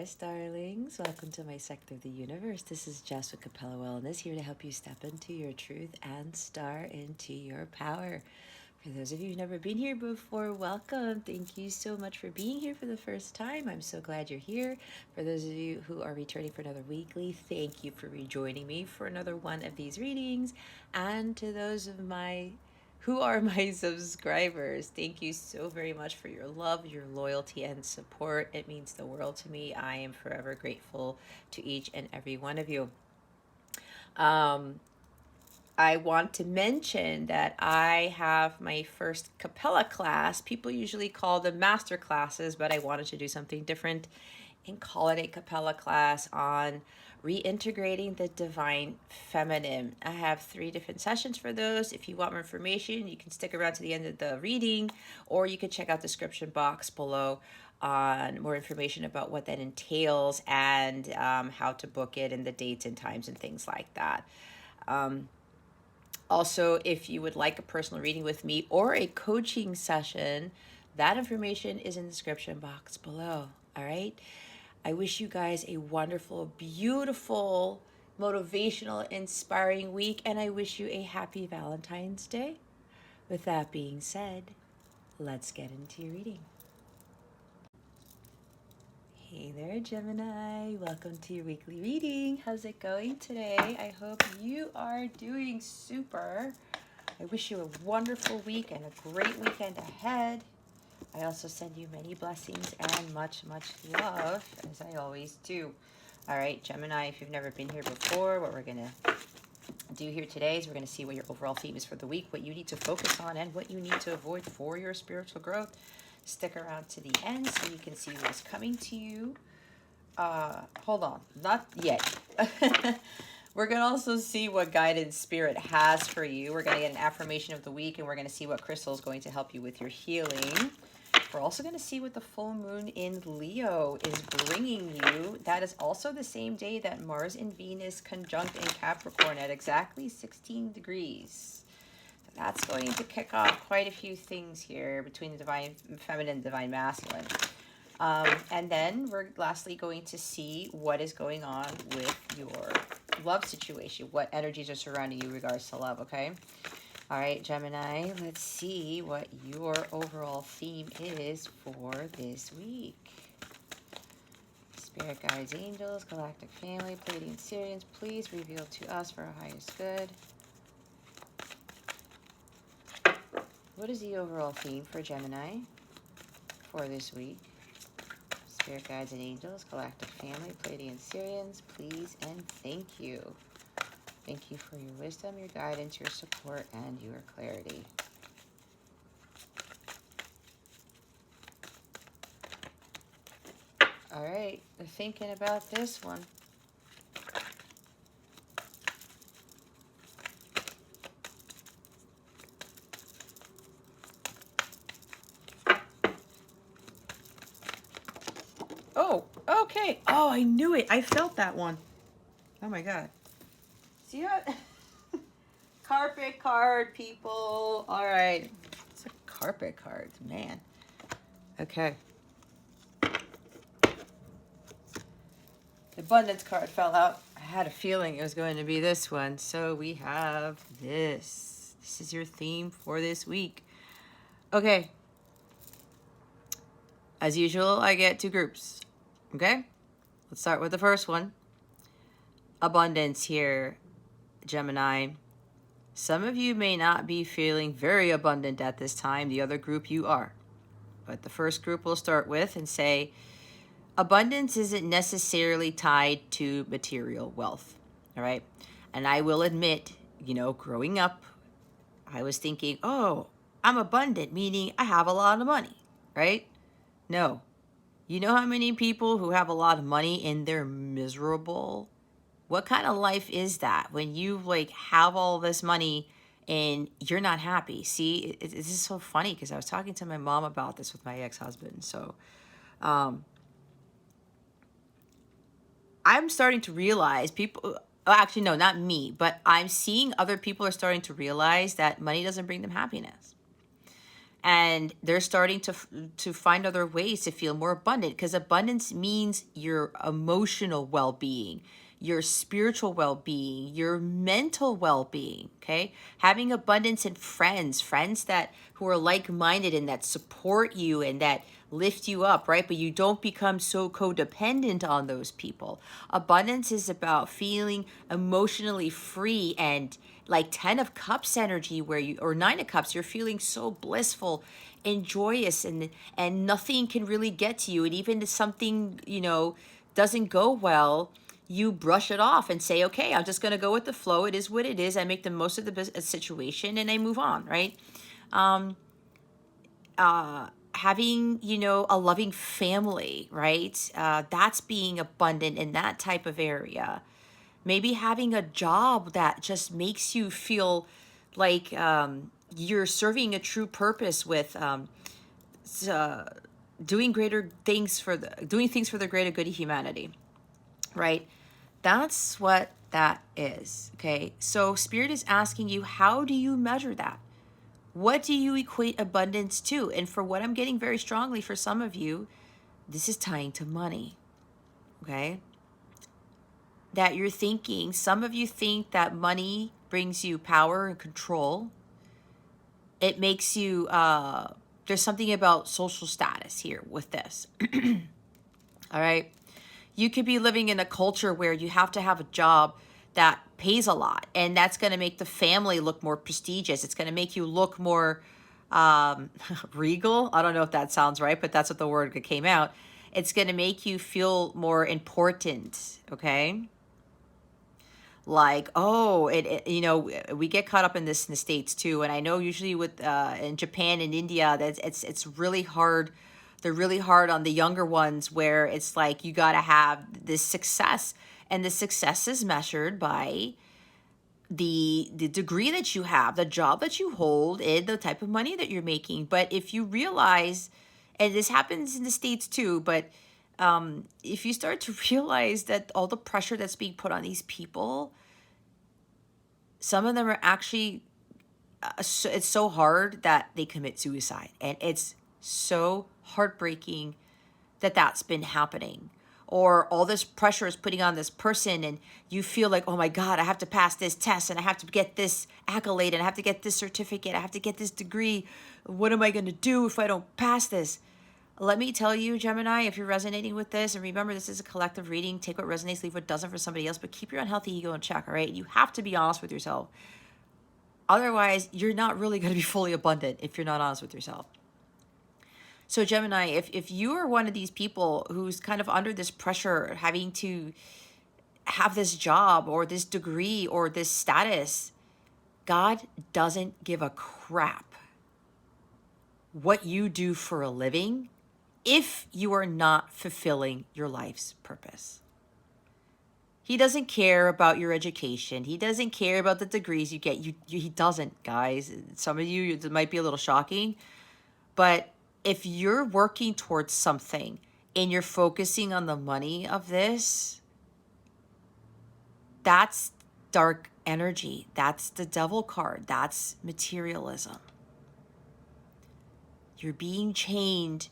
guys, darlings. Welcome to my sector of the universe. This is Jess with Capella Wellness, here to help you step into your truth and star into your power. For those of you who've never been here before, welcome. Thank you so much for being here for the first time. I'm so glad you're here. For those of you who are returning for another weekly, thank you for rejoining me for another one of these readings. And to those of my who are my subscribers, thank you so very much for your love, your loyalty, and support. It means the world to me. I am forever grateful to each and every one of you. I want to mention that I have my first Capella class. People usually call them master classes, but I wanted to do something different and call it a Capella class on reintegrating the divine feminine. I have 3 different sessions for those. If you want more information, you can stick around to the end of the reading, or you can check out the description box below on more information about what that entails and how to book it and the dates and times and things like that. Also, if you would like a personal reading with me or a coaching session, that information is in the description box below. All right. I wish you guys a wonderful, beautiful, motivational, inspiring week, and I wish you a happy Valentine's Day. With that being said, let's get into your reading. Hey there, Gemini. Welcome to your weekly reading. How's it going today? I hope you are doing super. I wish you a wonderful week and a great weekend ahead. I also send you many blessings and much, much love, as I always do. All right, Gemini, if you've never been here before, what we're going to do here today is we're going to see what your overall theme is for the week, what you need to focus on, and what you need to avoid for your spiritual growth. Stick around to the end so you can see what's coming to you. Hold on, not yet. We're going to also see what guidance spirit has for you. We're going to get an affirmation of the week, and we're going to see what crystal is going to help you with your healing. We're also going to see what the full moon in Leo is bringing you. That is also the same day that Mars and Venus conjunct in Capricorn at exactly 16 degrees. That's going to kick off quite a few things here between the divine feminine and divine masculine. And then we're lastly going to see what is going on with your love situation, what energies are surrounding you in regards to love, okay? All right, Gemini, let's see what your overall theme is for this week. Spirit guides, angels, galactic family, Pleiadian Syrians, please reveal to us for our highest good. What is the overall theme for Gemini for this week? Spirit guides and angels, galactic family, Pleiadian Syrians, please and thank you. Thank you for your wisdom, your guidance, your support, and your clarity. All right, thinking about this one. Oh, okay. Oh, I knew it. I felt that one. Oh my God. See that? Carpet card, people. All right. It's a carpet card, man. Okay. The abundance card fell out. I had a feeling it was going to be this one. So we have this. This is your theme for this week. Okay. As usual, I get 2 groups. Okay? Let's start with the first one. Abundance here, Gemini. Some of you may not be feeling very abundant at this time. The other group you are. But the first group we'll start with and say, abundance isn't necessarily tied to material wealth. All right? And I will admit, growing up, I was thinking, oh, I'm abundant, meaning I have a lot of money, right? No. You know how many people who have a lot of money and they're miserable? What kind of life is that when you have all this money and you're not happy? See, this is so funny because I was talking to my mom about this with my ex-husband. So I'm starting to realize people, actually, no, not me, but I'm seeing other people are starting to realize that money doesn't bring them happiness. and they're starting to find other ways to feel more abundant, because abundance means your emotional well-being, your spiritual well-being, your mental well-being. Okay, having abundance in friends that who are like-minded and that support you and that lift you up, right? But you don't become so codependent on those people. Abundance is about feeling emotionally free, and like 10 of cups energy, where you, or 9 of cups, you're feeling so blissful and joyous, and nothing can really get to you. And even if something, doesn't go well, you brush it off and say, okay, I'm just going to go with the flow. It is what it is. I make the most of the situation and I move on, right? Having, a loving family, right? That's being abundant in that type of area. Maybe having a job that just makes you feel like you're serving a true purpose with doing doing things for the greater good of humanity, right? That's what that is. Okay, so Spirit is asking you, how do you measure that? What do you equate abundance to? And for what I'm getting very strongly for some of you, this is tying to money. Okay, that you're thinking, some of you think that money brings you power and control. It makes you, there's something about social status here with this. All right. You could be living in a culture where you have to have a job that pays a lot, and that's going to make the family look more prestigious. It's going to make you look more regal. I don't know if that sounds right, but that's what the word came out. It's going to make you feel more important. Okay. Like, oh, we get caught up in this in the States too. And I know usually with in Japan and India, that it's really hard. They're really hard on the younger ones, where it's like you got to have this success, and the success is measured by the degree that you have, the job that you hold, and the type of money that you're making. But if you realize, and this happens in the States too, but if you start to realize that all the pressure that's being put on these people, some of them are actually, it's so hard that they commit suicide. And it's so heartbreaking that that's been happening. Or all this pressure is putting on this person, and you feel like, oh my God, I have to pass this test, and I have to get this accolade, and I have to get this certificate, I have to get this degree. What am I going to do if I don't pass this? Let me tell you, Gemini, if you're resonating with this, and remember, this is a collective reading. Take what resonates, leave what doesn't for somebody else, but keep your unhealthy ego in check, all right? You have to be honest with yourself. Otherwise, you're not really going to be fully abundant if you're not honest with yourself. So Gemini, if you are one of these people who's kind of under this pressure, having to have this job or this degree or this status, God doesn't give a crap what you do for a living if you are not fulfilling your life's purpose. He doesn't care about your education. He doesn't care about the degrees you get. He doesn't, guys. Some of you, it might be a little shocking, but if you're working towards something and you're focusing on the money of this, that's dark energy. That's the devil card. That's materialism. You're being chained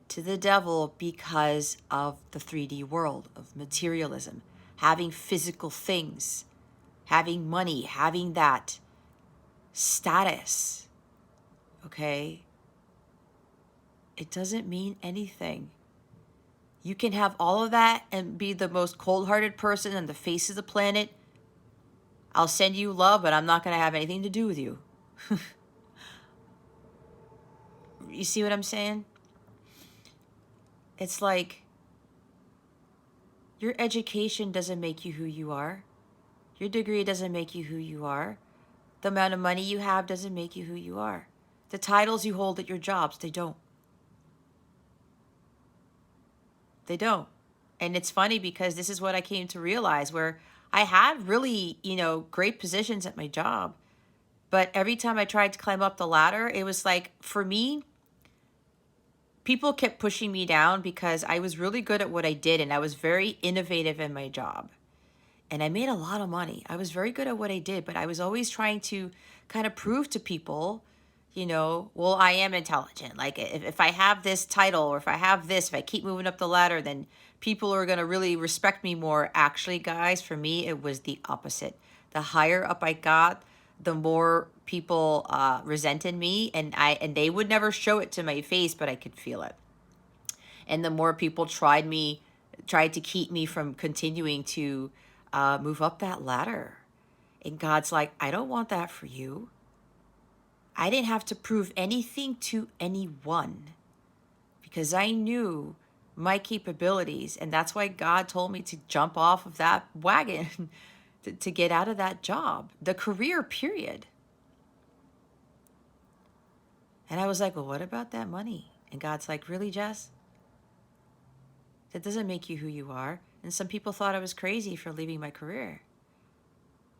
to the devil because of the 3D world of materialism, having physical things, having money, having that status. Okay? It doesn't mean anything. You can have all of that and be the most cold-hearted person on the face of the planet. I'll send you love, but I'm not going to have anything to do with you. You see what I'm saying? It's like, your education doesn't make you who you are. Your degree doesn't make you who you are. The amount of money you have doesn't make you who you are. The titles you hold at your jobs, they don't. They don't. And it's funny because this is what I came to realize, where I had really, great positions at my job. But every time I tried to climb up the ladder, it was like, for me, people kept pushing me down because I was really good at what I did, and I was very innovative in my job. And I made a lot of money. I was very good at what I did, but I was always trying to kind of prove to people you know, well, I am intelligent. Like if I have this title, or if I have this, if I keep moving up the ladder, then people are going to really respect me more. Actually, guys, for me, it was the opposite. The higher up I got, the more people resented me, and they would never show it to my face, but I could feel it. And the more people tried to keep me from continuing to move up that ladder. And God's like, I don't want that for you. I didn't have to prove anything to anyone because I knew my capabilities. And that's why God told me to jump off of that wagon to get out of that job, the career, period. And I was like, well, what about that money? And God's like, really, Jess? That doesn't make you who you are. And some people thought I was crazy for leaving my career.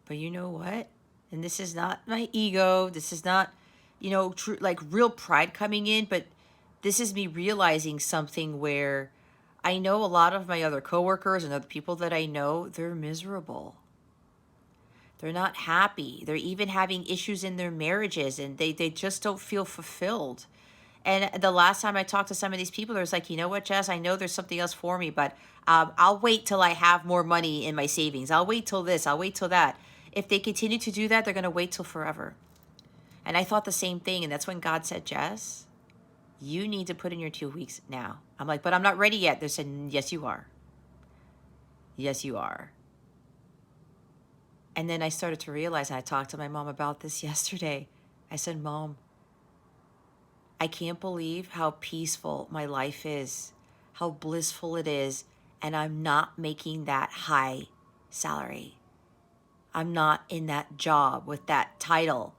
But you know what? And this is not my ego. This is not, you know, like real pride coming in. But this is me realizing something where I know a lot of my other coworkers and other people that I know, they're miserable. They're not happy. They're even having issues in their marriages, and they just don't feel fulfilled. And the last time I talked to some of these people, there was like, you know what, Jess, I know there's something else for me, but I'll wait till I have more money in my savings. I'll wait till this. I'll wait till that. If they continue to do that, they're going to wait till forever. And I thought the same thing. And that's when God said, Jess, you need to put in your 2 weeks now. I'm like, but I'm not ready yet. They said, yes, you are. Yes, you are. And then I started to realize, and I talked to my mom about this yesterday. I said, Mom, I can't believe how peaceful my life is, how blissful it is, and I'm not making that high salary. I'm not in that job with that title.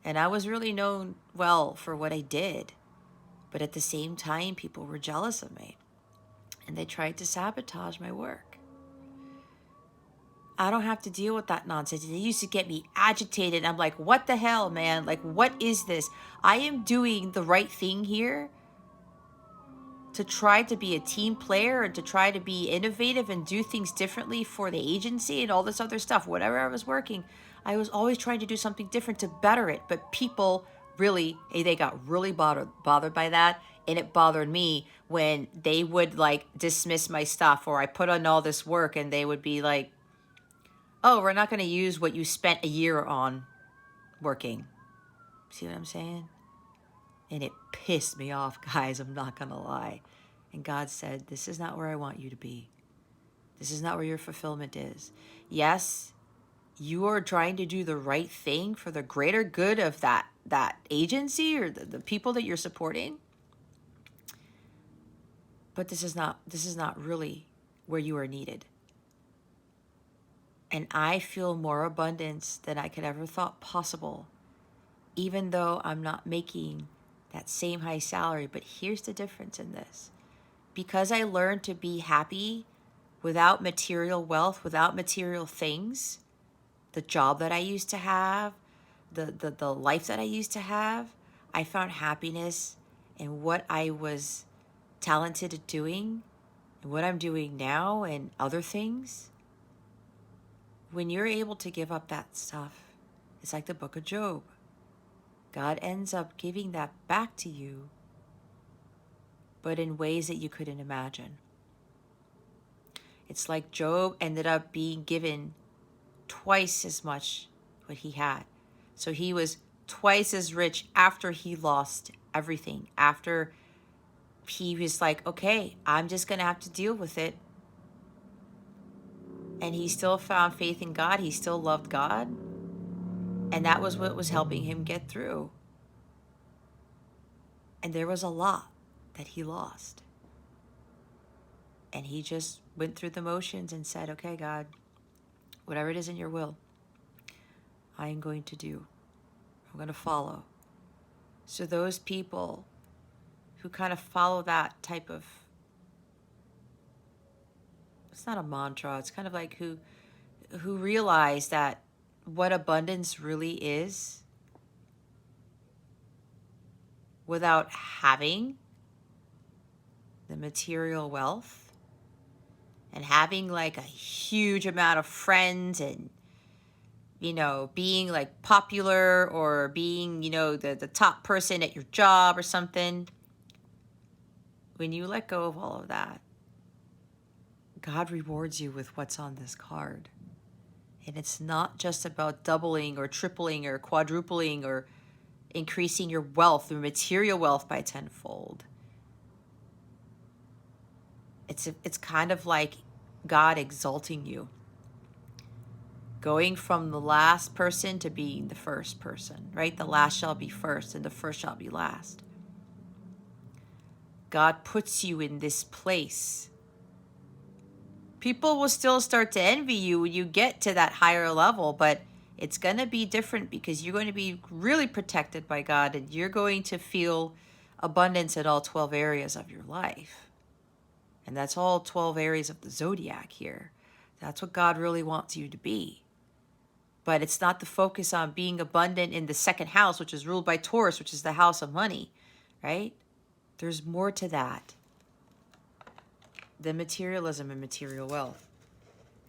And I was really known well for what I did. But at the same time, people were jealous of me. And they tried to sabotage my work. I don't have to deal with that nonsense. They used to get me agitated. I'm like, what the hell, man? Like, what is this? I am doing the right thing here to try to be a team player and to try to be innovative and do things differently for the agency and all this other stuff. Whatever I was working, I was always trying to do something different to better it. But people really, they got really bothered by that. And it bothered me when they would like dismiss my stuff, or I put on all this work and they would be like, oh, we're not going to use what you spent a year on working. See what I'm saying? And it pissed me off, guys. I'm not going to lie. And God said, this is not where I want you to be. This is not where your fulfillment is. Yes, you are trying to do the right thing for the greater good of that agency or the people that you're supporting. But this is not really where you are needed. And I feel more abundance than I could ever thought possible, even though I'm not making that same high salary. But here's the difference in this. Because I learned to be happy without material wealth, without material things, the job that I used to have, the life that I used to have, I found happiness in what I was talented at doing and what I'm doing now and other things. When you're able to give up that stuff, it's like the book of Job. God ends up giving that back to you, but in ways that you couldn't imagine. It's like Job ended up being given twice as much what he had. So he was twice as rich after he lost everything. After he was like, okay, I'm just going to have to deal with it. And he still found faith in God. He still loved God. And that was what was helping him get through. And there was a lot that he lost. And he just went through the motions and said, okay, God, whatever it is in your will, I am going to do. I'm going to follow. So those people who kind of follow that type of, it's not a mantra, it's kind of like who realize that what abundance really is without having the material wealth and having like a huge amount of friends and you know, being like popular or being, you know, the top person at your job or something. When you let go of all of that, God rewards you with what's on this card. And it's not just about doubling or tripling or quadrupling or increasing your wealth or material wealth by tenfold. It's kind of like God exalting you. Going from the last person to being the first person, right? The last shall be first and the first shall be last. God puts you in this place. People will still start to envy you when you get to that higher level, but it's going to be different because you're going to be really protected by God and you're going to feel abundance in all 12 areas of your life. And that's all 12 areas of the zodiac here. That's what God really wants you to be. But it's not the focus on being abundant in the second house, which is ruled by Taurus, which is the house of money, right? There's more to that than materialism and material wealth.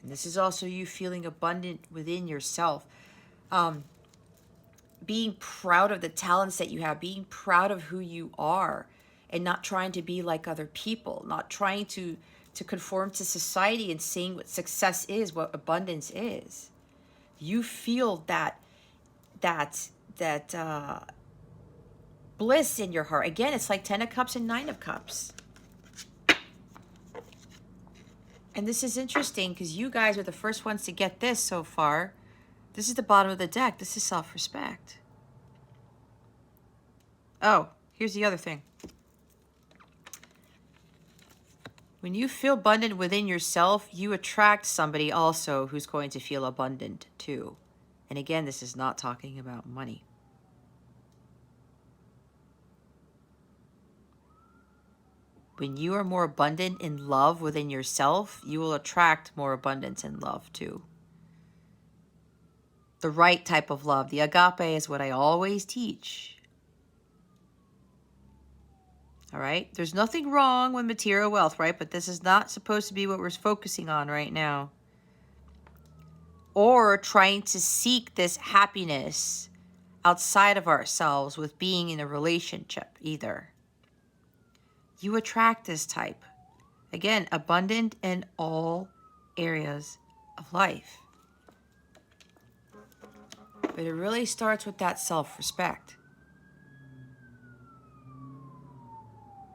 And this is also you feeling abundant within yourself. Being proud of the talents that you have, being proud of who you are, and not trying to be like other people, not trying to conform to society and seeing what success is, what abundance is. You feel that bliss in your heart. Again, it's like 10 of Cups and 9 of Cups. And this is interesting because you guys are the first ones to get this so far. This is the bottom of the deck. This is self-respect. Oh, here's the other thing. When you feel abundant within yourself, you attract somebody also who's going to feel abundant too. And again, this is not talking about money. When you are more abundant in love within yourself, you will attract more abundance in love too. The right type of love. The agape is what I always teach. All right? There's nothing wrong with material wealth, right? But this is not supposed to be what we're focusing on right now. Or trying to seek this happiness outside of ourselves with being in a relationship either. You attract this type. Again, abundant in all areas of life. But it really starts with that self-respect.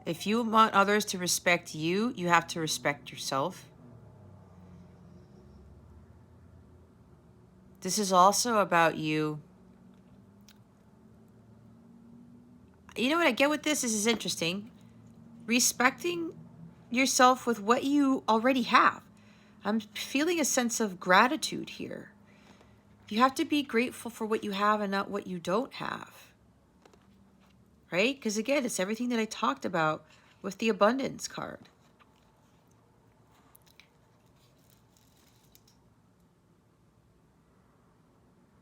If you want others to respect you, you have to respect yourself. This is also about you. You know what I get with this? This is interesting. Respecting yourself with what you already have. I'm feeling a sense of gratitude here. You have to be grateful for what you have and not what you don't have. Right? Because again, it's everything that I talked about with the abundance card.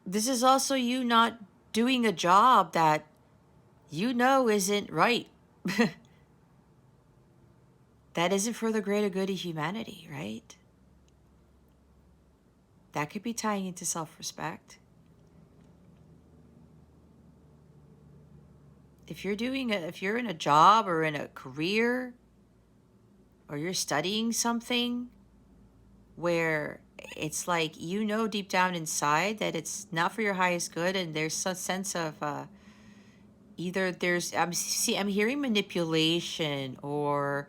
This is also you not doing a job that you know isn't right. That isn't for the greater good of humanity, right? That could be tying into self-respect. If you're in a job or in a career or you're studying something where it's like you know deep down inside that it's not for your highest good, and there's some sense of either I'm hearing manipulation, or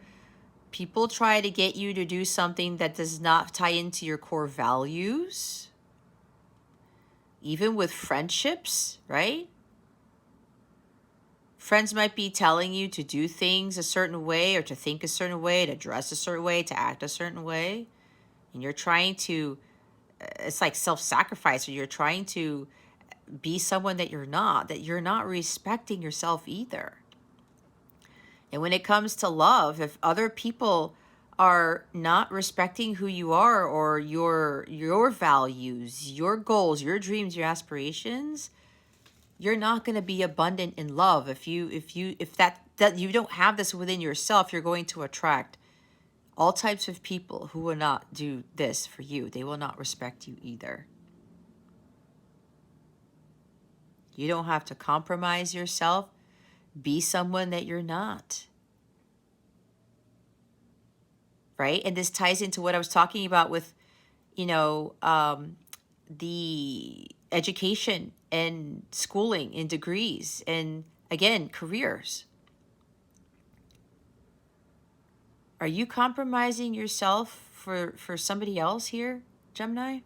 people try to get you to do something that does not tie into your core values, even with friendships, right? Friends might be telling you to do things a certain way, or to think a certain way, to dress a certain way, to act a certain way. And you're trying to, it's like self-sacrifice, or you're trying to be someone that you're not respecting yourself either. And when it comes to love, if other people are not respecting who you are, or your values, your goals, your dreams, your aspirations, you're not going to be abundant in love. If you don't have this within yourself, you're going to attract all types of people who will not do this for you. They will not respect you either. You don't have to compromise yourself. Be someone that you're not. Right? And this ties into what I was talking about with, the education and schooling and degrees and, again, careers. Are you compromising yourself for somebody else here, Gemini?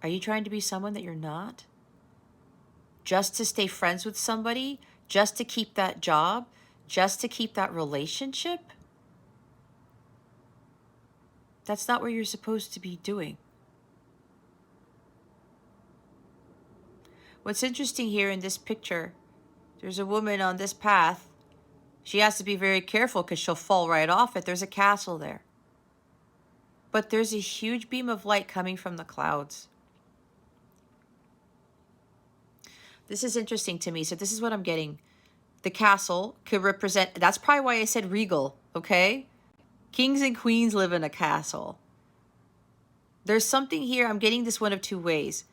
Are you trying to be someone that you're not? Just to stay friends with somebody? Just to keep that job? Just to keep that relationship? That's not what you're supposed to be doing. What's interesting here in this picture, there's a woman on this path. She has to be very careful because she'll fall right off it. There's a castle there. But there's a huge beam of light coming from the clouds. This is interesting to me. So this is what I'm getting. The castle could represent, that's probably why I said regal, okay? Kings and queens live in a castle. There's something here, I'm getting this one of two ways.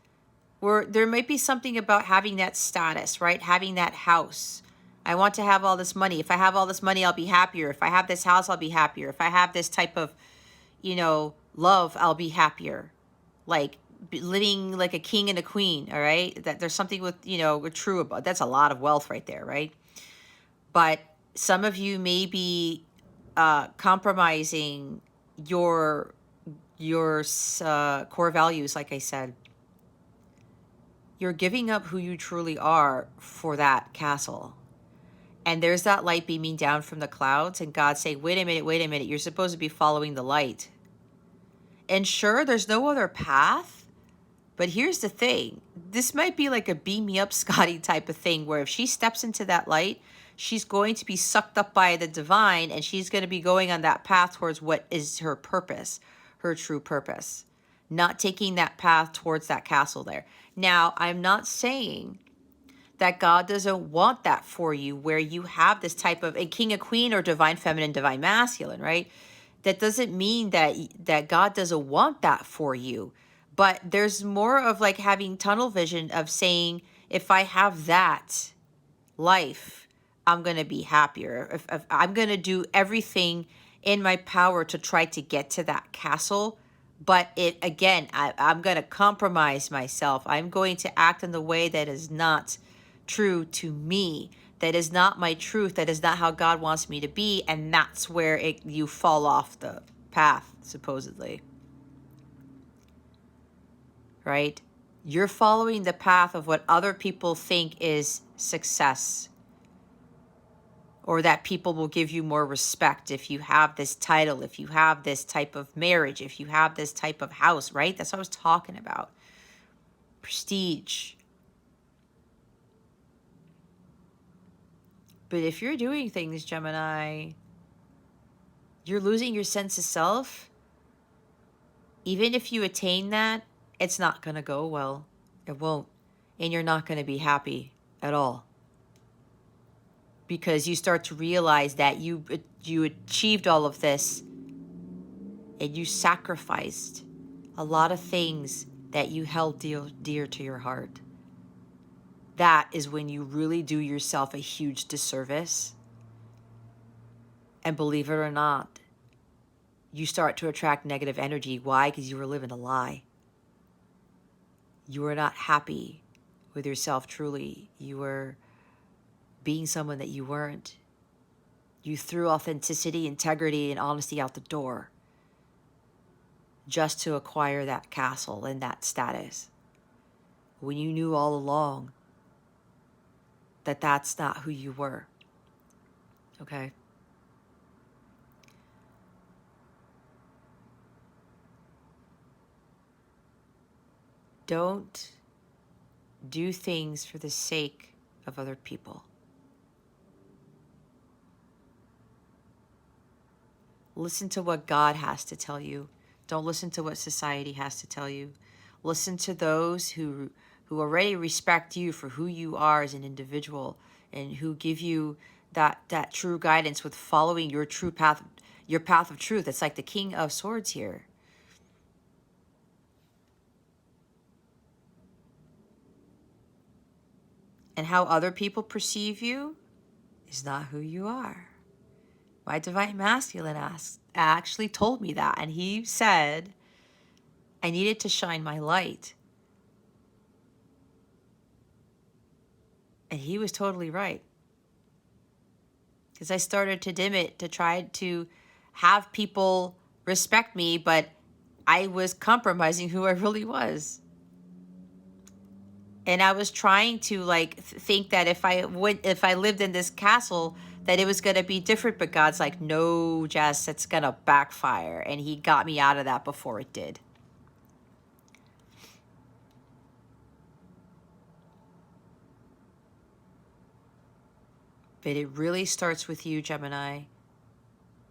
Where there might be something about having that status, right? Having that house. I want to have all this money. If I have all this money, I'll be happier. If I have this house, I'll be happier. If I have this type of, love, I'll be happier. Like living like a king and a queen, all right? That there's something with, true about. That's a lot of wealth right there, right? But some of you may be compromising your core values, like I said. You're giving up who you truly are for that castle. And there's that light beaming down from the clouds, and God saying, wait a minute, you're supposed to be following the light. And sure, there's no other path, but here's the thing. This might be like a beam me up Scotty type of thing, where if she steps into that light, she's going to be sucked up by the divine, and she's going to be going on that path towards what is her purpose, her true purpose. Not taking that path towards that castle there. Now, I'm not saying that God doesn't want that for you, where you have this type of a king, a queen, or divine feminine, divine masculine, right? That doesn't mean that God doesn't want that for you. But there's more of like having tunnel vision of saying, if I have that life, I'm going to be happier. If I'm going to do everything in my power to try to get to that castle. But I'm going to compromise myself. I'm going to act in the way that is not true to me. That is not my truth. That is not how God wants me to be. And that's where you fall off the path, supposedly. Right? You're following the path of what other people think is success. Or that people will give you more respect if you have this title, if you have this type of marriage, if you have this type of house, right? That's what I was talking about. Prestige. But if you're doing things, Gemini, you're losing your sense of self. Even if you attain that, it's not going to go well. It won't. And you're not going to be happy at all. Because you start to realize that you achieved all of this and you sacrificed a lot of things that you held dear to your heart. That is when you really do yourself a huge disservice. And believe it or not, you start to attract negative energy. Why? Because you were living a lie. You were not happy with yourself truly. You were being someone that you weren't. You threw authenticity, integrity, and honesty out the door just to acquire that castle and that status. When you knew all along that that's not who you were. Okay? Don't do things for the sake of other people. Listen to what God has to tell you. Don't listen to what society has to tell you. Listen to those who already respect you for who you are as an individual and who give you that true guidance with following your true path, your path of truth. It's like the King of Swords here. And how other people perceive you is not who you are. My divine masculine actually told me that. And he said I needed to shine my light. And he was totally right. Because I started to dim it to try to have people respect me, but I was compromising who I really was. And I was trying to like think that if I lived in this castle, that it was going to be different. But God's like, no, Jess, it's going to backfire. And he got me out of that before it did. But it really starts with you, Gemini.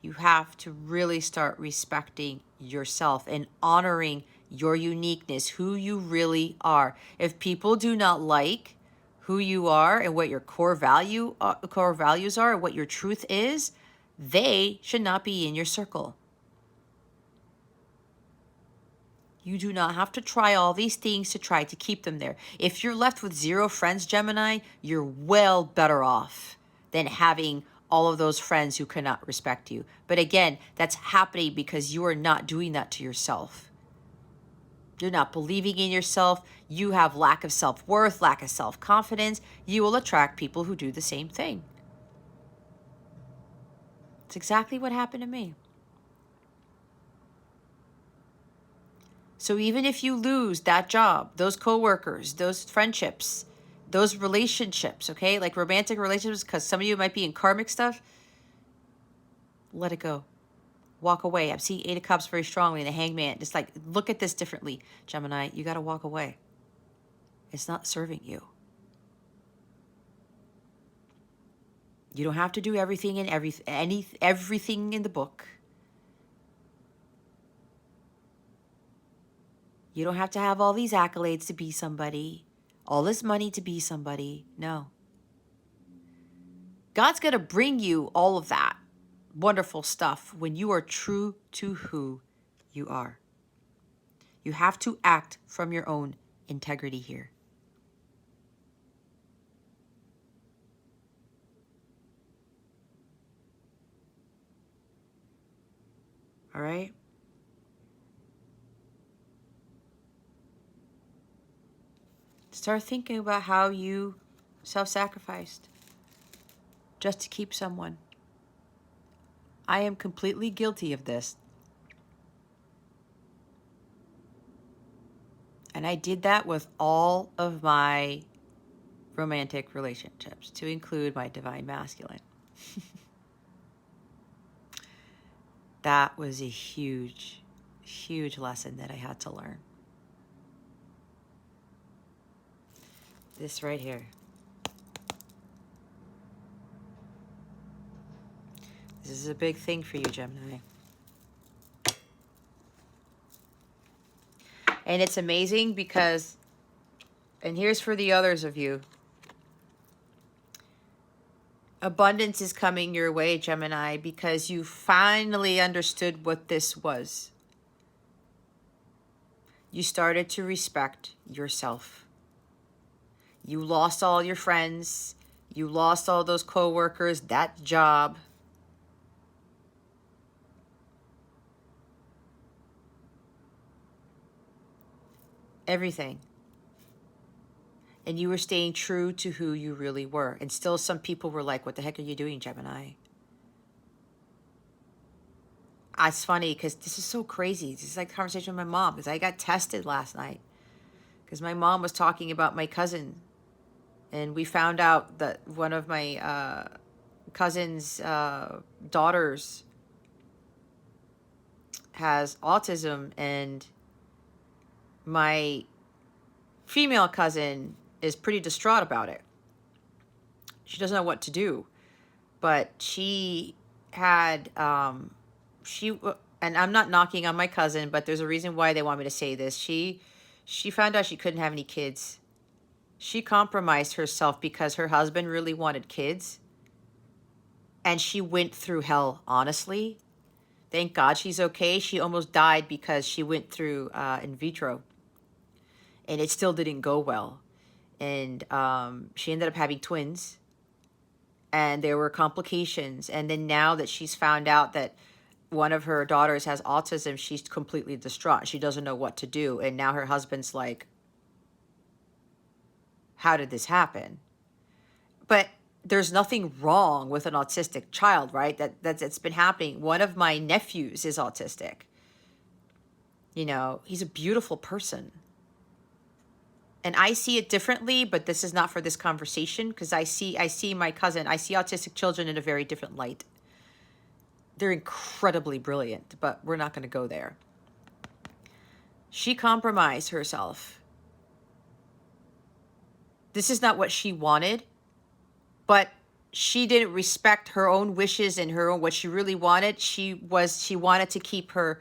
You have to really start respecting yourself and honoring your uniqueness, who you really are. If people do not like who you are and what your core values are, and what your truth is, they should not be in your circle. You do not have to try all these things to try to keep them there. If you're left with 0 friends, Gemini, you're well better off than having all of those friends who cannot respect you. But again, that's happening because you are not doing that to yourself. You're not believing in yourself. You have lack of self-worth, lack of self-confidence. You will attract people who do the same thing. It's exactly what happened to me. So even if you lose that job, those coworkers, those friendships, those relationships, okay, like romantic relationships, because some of you might be in karmic stuff, let it go. Walk away. I'm seeing 8 of Cups very strongly in the Hangman. Just like, look at this differently, Gemini. You got to walk away. It's not serving you. You don't have to do everything and everything in the book. You don't have to have all these accolades to be somebody, all this money to be somebody. No. God's going to bring you all of that wonderful stuff when you are true to who you are. You have to act from your own integrity here. All right? Start thinking about how you self-sacrificed just to keep someone. I am completely guilty of this. And I did that with all of my romantic relationships, to include my divine masculine. That was a huge, huge lesson that I had to learn. This right here. This is a big thing for you, Gemini. And it's amazing because, and here's for the others of you, abundance is coming your way, Gemini, because you finally understood what this was. You started to respect yourself. You lost all your friends. You lost all those coworkers, that job. Everything. And you were staying true to who you really were. And still some people were like, what the heck are you doing, Gemini? It's funny because this is so crazy. This is like a conversation with my mom because I got tested last night. Because my mom was talking about my cousin. And we found out that one of my cousin's daughters has autism. And my female cousin is pretty distraught about it. She doesn't know what to do. But she had, and I'm not knocking on my cousin, but there's a reason why they want me to say this. She found out she couldn't have any kids. She compromised herself because her husband really wanted kids. And she went through hell, honestly. Thank God she's okay. She almost died because she went through in vitro. And it still didn't go well. And she ended up having twins, and there were complications. And then now that she's found out that one of her daughters has autism, she's completely distraught. She doesn't know what to do. And now her husband's like, how did this happen? But there's nothing wrong with an autistic child, right? That's been happening. One of my nephews is autistic. You know, he's a beautiful person. And I see it differently, but this is not for this conversation, because I see my cousin, I see autistic children in a very different light. They're incredibly brilliant, but we're not going to go there. She compromised herself. This is not what she wanted, but she didn't respect her own wishes and her own, what she really wanted. She wanted to keep her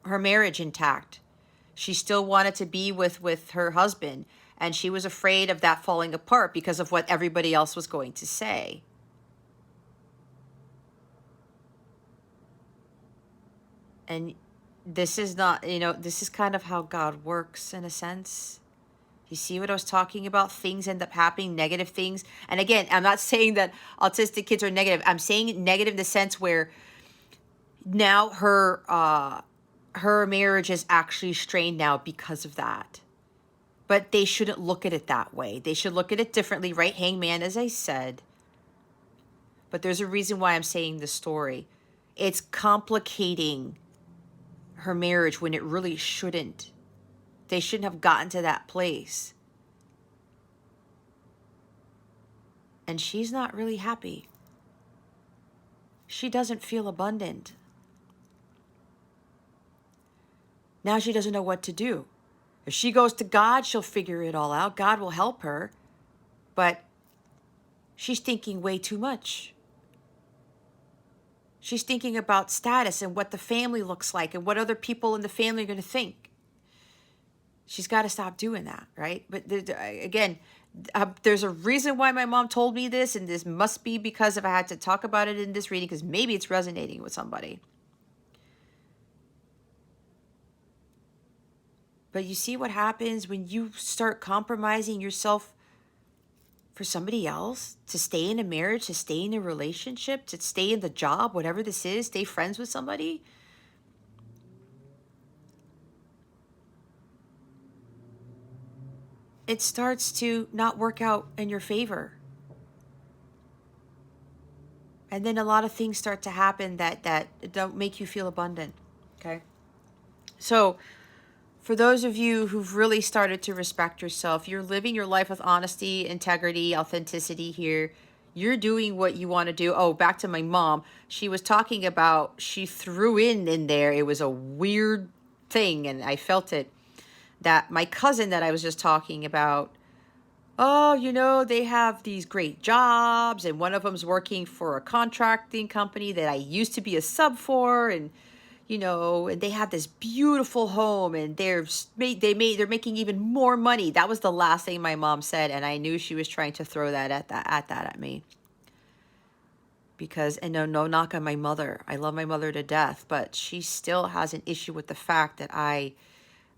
marriage intact. She still wanted to be with her husband, and she was afraid of that falling apart because of what everybody else was going to say. And this is not, this is kind of how God works in a sense. You see what I was talking about? Things end up happening, negative things. And again, I'm not saying that autistic kids are negative. I'm saying negative in the sense where now her marriage is actually strained now because of that. But they shouldn't look at it that way. They should look at it differently, right? Hangman, as I said. But there's a reason why I'm saying this story. It's complicating her marriage when it really shouldn't. They shouldn't have gotten to that place. And she's not really happy. She doesn't feel abundant. Now she doesn't know what to do. If she goes to God, she'll figure it all out. God will help her. But she's thinking way too much. She's thinking about status and what the family looks like and what other people in the family are going to think. She's got to stop doing that, right? But again, there's a reason why my mom told me this, and this must be because if I had to talk about it in this reading, because maybe it's resonating with somebody. But you see what happens when you start compromising yourself for somebody else, to stay in a marriage, to stay in a relationship, to stay in the job, whatever this is, stay friends with somebody. It starts to not work out in your favor. And then a lot of things start to happen that don't make you feel abundant, okay? So for those of you who've really started to respect yourself, you're living your life with honesty, integrity, authenticity here. You're doing what you want to do. Oh, back to my mom. She was talking about, she threw in there, it was a weird thing, and I felt it, that my cousin that I was just talking about, oh, they have these great jobs, and one of them's working for a contracting company that I used to be a sub for, and and they have this beautiful home, and they're making even more money. That was the last thing my mom said, and I knew she was trying to throw that at me. Because, and no knock on my mother. I love my mother to death, but she still has an issue with the fact that I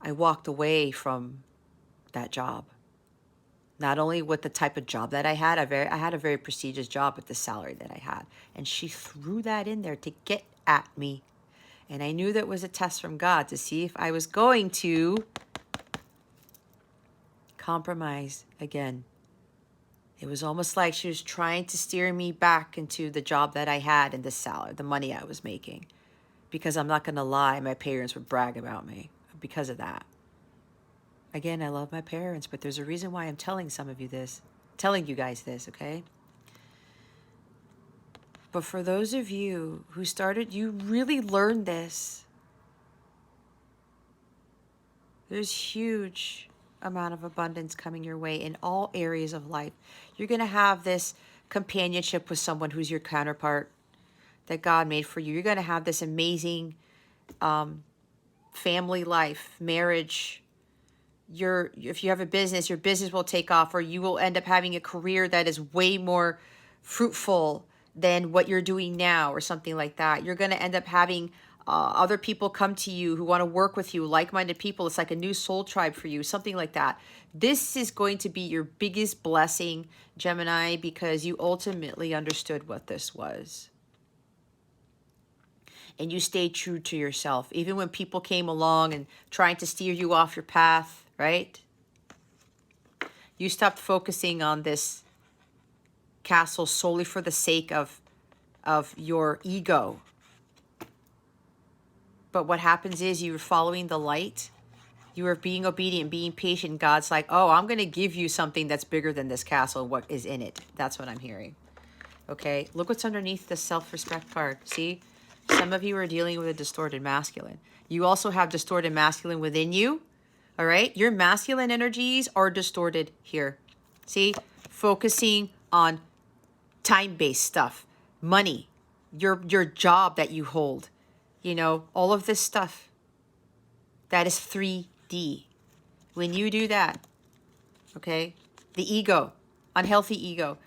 walked away from that job. Not only with the type of job that I had, I had a very prestigious job with the salary that I had, and she threw that in there to get at me. And I knew that was a test from God to see if I was going to compromise again. It was almost like she was trying to steer me back into the job that I had and the salary, the money I was making. Because I'm not going to lie, my parents would brag about me because of that. Again, I love my parents, but there's a reason why I'm telling you guys this, okay? But for those of you who you really learned this. There's huge amount of abundance coming your way in all areas of life. You're going to have this companionship with someone who's your counterpart that God made for you. You're going to have this amazing family life, marriage. If you have a business, your business will take off, or you will end up having a career that is way more fruitful than what you're doing now, or something like that. You're going to end up having Other people come to you who want to work with you, like-minded people. It's like a new soul tribe for you, something like that. This is going to be your biggest blessing, Gemini, because you ultimately understood what this was. And you stayed true to yourself, even when people came along and trying to steer you off your path, right? You stopped focusing on this castle solely for the sake of your ego. But what happens is you were following the light. You were being obedient, being patient. God's like, oh, I'm going to give you something that's bigger than this castle, what is in it. That's what I'm hearing. Okay, look what's underneath the self-respect card. See, some of you are dealing with a distorted masculine. You also have distorted masculine within you. All right, your masculine energies are distorted here. See, focusing on time-based stuff, money, your job that you hold, you know, all of this stuff. That is 3D. When you do that, okay, the ego, unhealthy ego,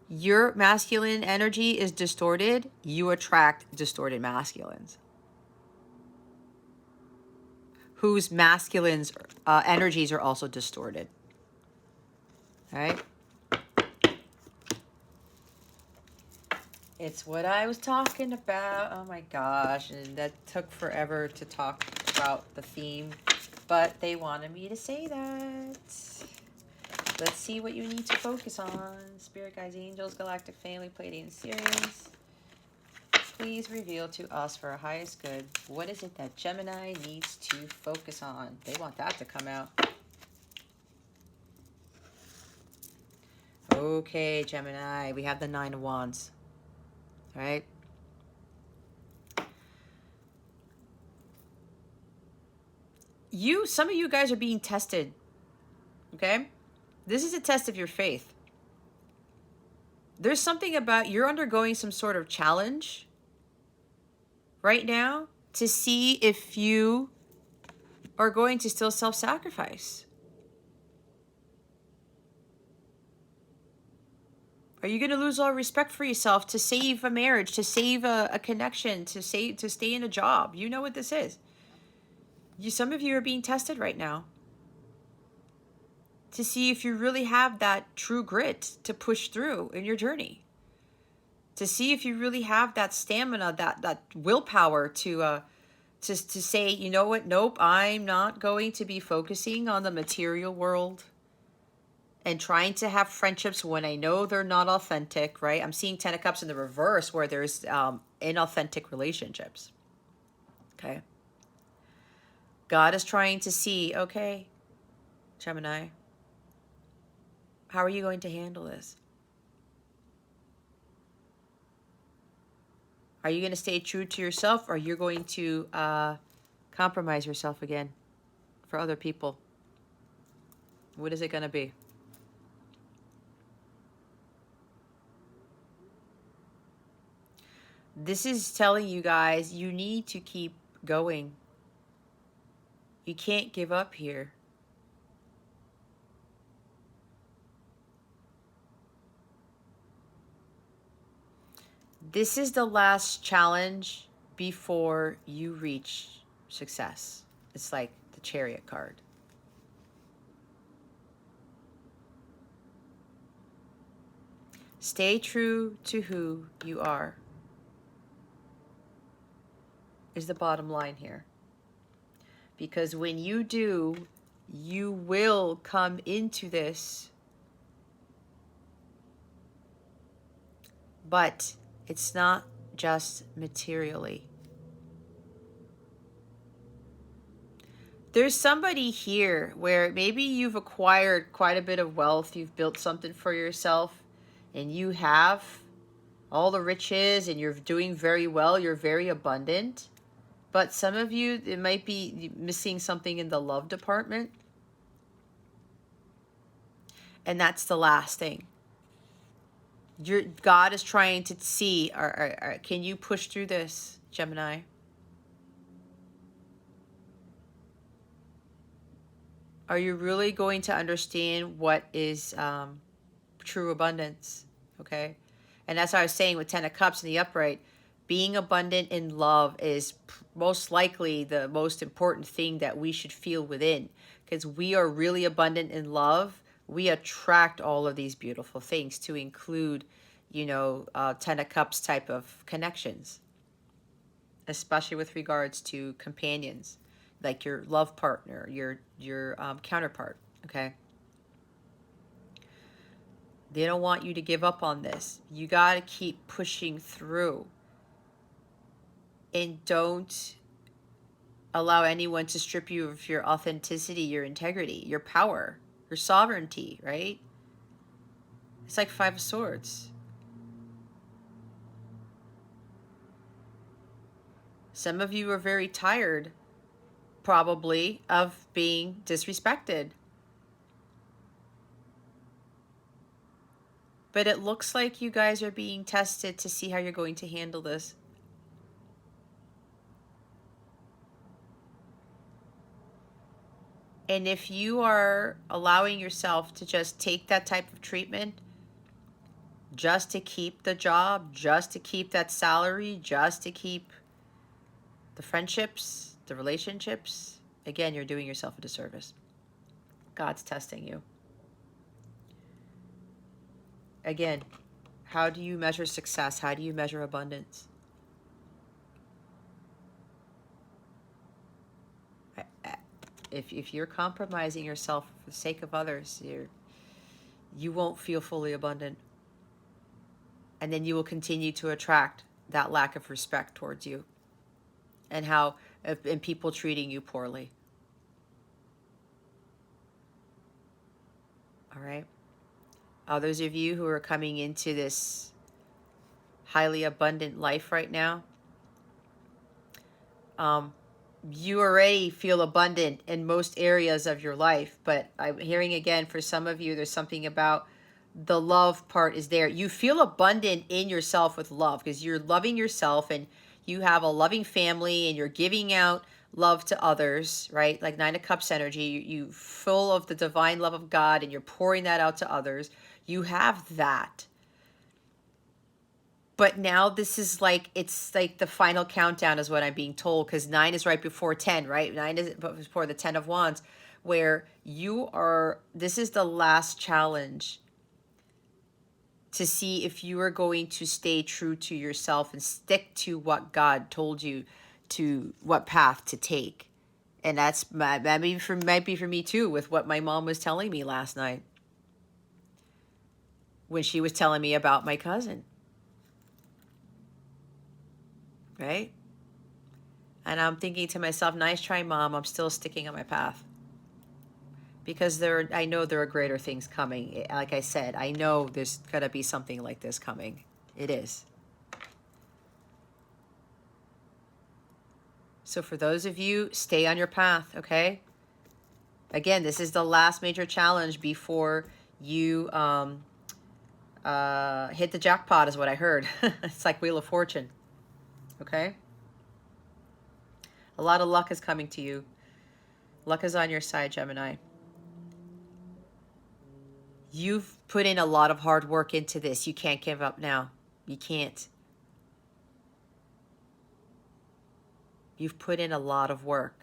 your masculine energy is distorted, you attract distorted masculines. Whose masculines energies are also distorted. All right? It's what I was talking about. Oh my gosh. And that took forever to talk about the theme. But they wanted me to say that. Let's see what you need to focus on. Spirit guides, angels, galactic family, Pleiadian series. Please reveal to us for our highest good. What is it that Gemini needs to focus on? They want that to come out. Okay, Gemini. We have the 9 of Wands. All right. Some of you guys are being tested. Okay? This is a test of your faith. There's something about you're undergoing some sort of challenge right now to see if you are going to still self-sacrifice. Are you going to lose all respect for yourself to save a marriage, to save a connection, to stay in a job? You know what this is. Some of you are being tested right now to see if you really have that true grit to push through in your journey. To see if you really have that stamina, that willpower to say, you know what, nope, I'm not going to be focusing on the material world and trying to have friendships when I know they're not authentic, right? I'm seeing 10 of Cups in the reverse where there's inauthentic relationships. Okay. God is trying to see, okay, Gemini, how are you going to handle this? Are you going to stay true to yourself, or you're going to compromise yourself again for other people? What is it going to be? This is telling you guys you need to keep going. You can't give up here. This is the last challenge before you reach success. It's like the Chariot card. Stay true to who you are is the bottom line here. Because when you do, you will come into this. But it's not just materially. There's somebody here where maybe you've acquired quite a bit of wealth. You've built something for yourself and you have all the riches and you're doing very well. You're very abundant. But some of you, it might be missing something in the love department. And that's the last thing. God is trying to see, can you push through this, Gemini? Are you really going to understand what is true abundance? Okay. And that's what I was saying with 10 of Cups in the upright. Being abundant in love is most likely the most important thing that we should feel within, because we are really abundant in love. We attract all of these beautiful things, to include, you know, 10 of Cups type of connections, especially with regards to companions, like your love partner, your counterpart, okay? They don't want you to give up on this. You got to keep pushing through. And don't allow anyone to strip you of your authenticity, your integrity, your power, your sovereignty, right? It's like Five of Swords. Some of you are very tired, probably, of being disrespected. But it looks like you guys are being tested to see how you're going to handle this. And if you are allowing yourself to just take that type of treatment, just to keep the job, just to keep that salary, just to keep the friendships, the relationships, again, you're doing yourself a disservice. God's testing you. Again, how do you measure success? How do you measure abundance? If you're compromising yourself for the sake of others, you won't feel fully abundant. And then you will continue to attract that lack of respect towards you, and people treating you poorly. All right. Those of you who are coming into this highly abundant life right now, you already feel abundant in most areas of your life, but I'm hearing again, for some of you, there's something about the love part is there. You feel abundant in yourself with love because you're loving yourself, and you have a loving family, and you're giving out love to others, right? Like Nine of Cups energy, you full of the divine love of God, and you're pouring that out to others. You have that. But now this is like, it's like the final countdown is what I'm being told, because 9 is right before 10, right? 9 is before the 10 of Wands, where this is the last challenge to see if you are going to stay true to yourself and stick to what God told you to, what path to take. And that might be for me too, with what my mom was telling me last night when she was telling me about my cousin. Right? And I'm thinking to myself, nice try, Mom. I'm still sticking on my path. Because I know there are greater things coming. Like I said, I know there's going to be something like this coming. It is. So for those of you, stay on your path, okay? Again, this is the last major challenge before you hit the jackpot, is what I heard. It's like Wheel of Fortune. Okay? A lot of luck is coming to you. Luck is on your side, Gemini. You've put in a lot of hard work into this. You can't give up now. You can't. You've put in a lot of work.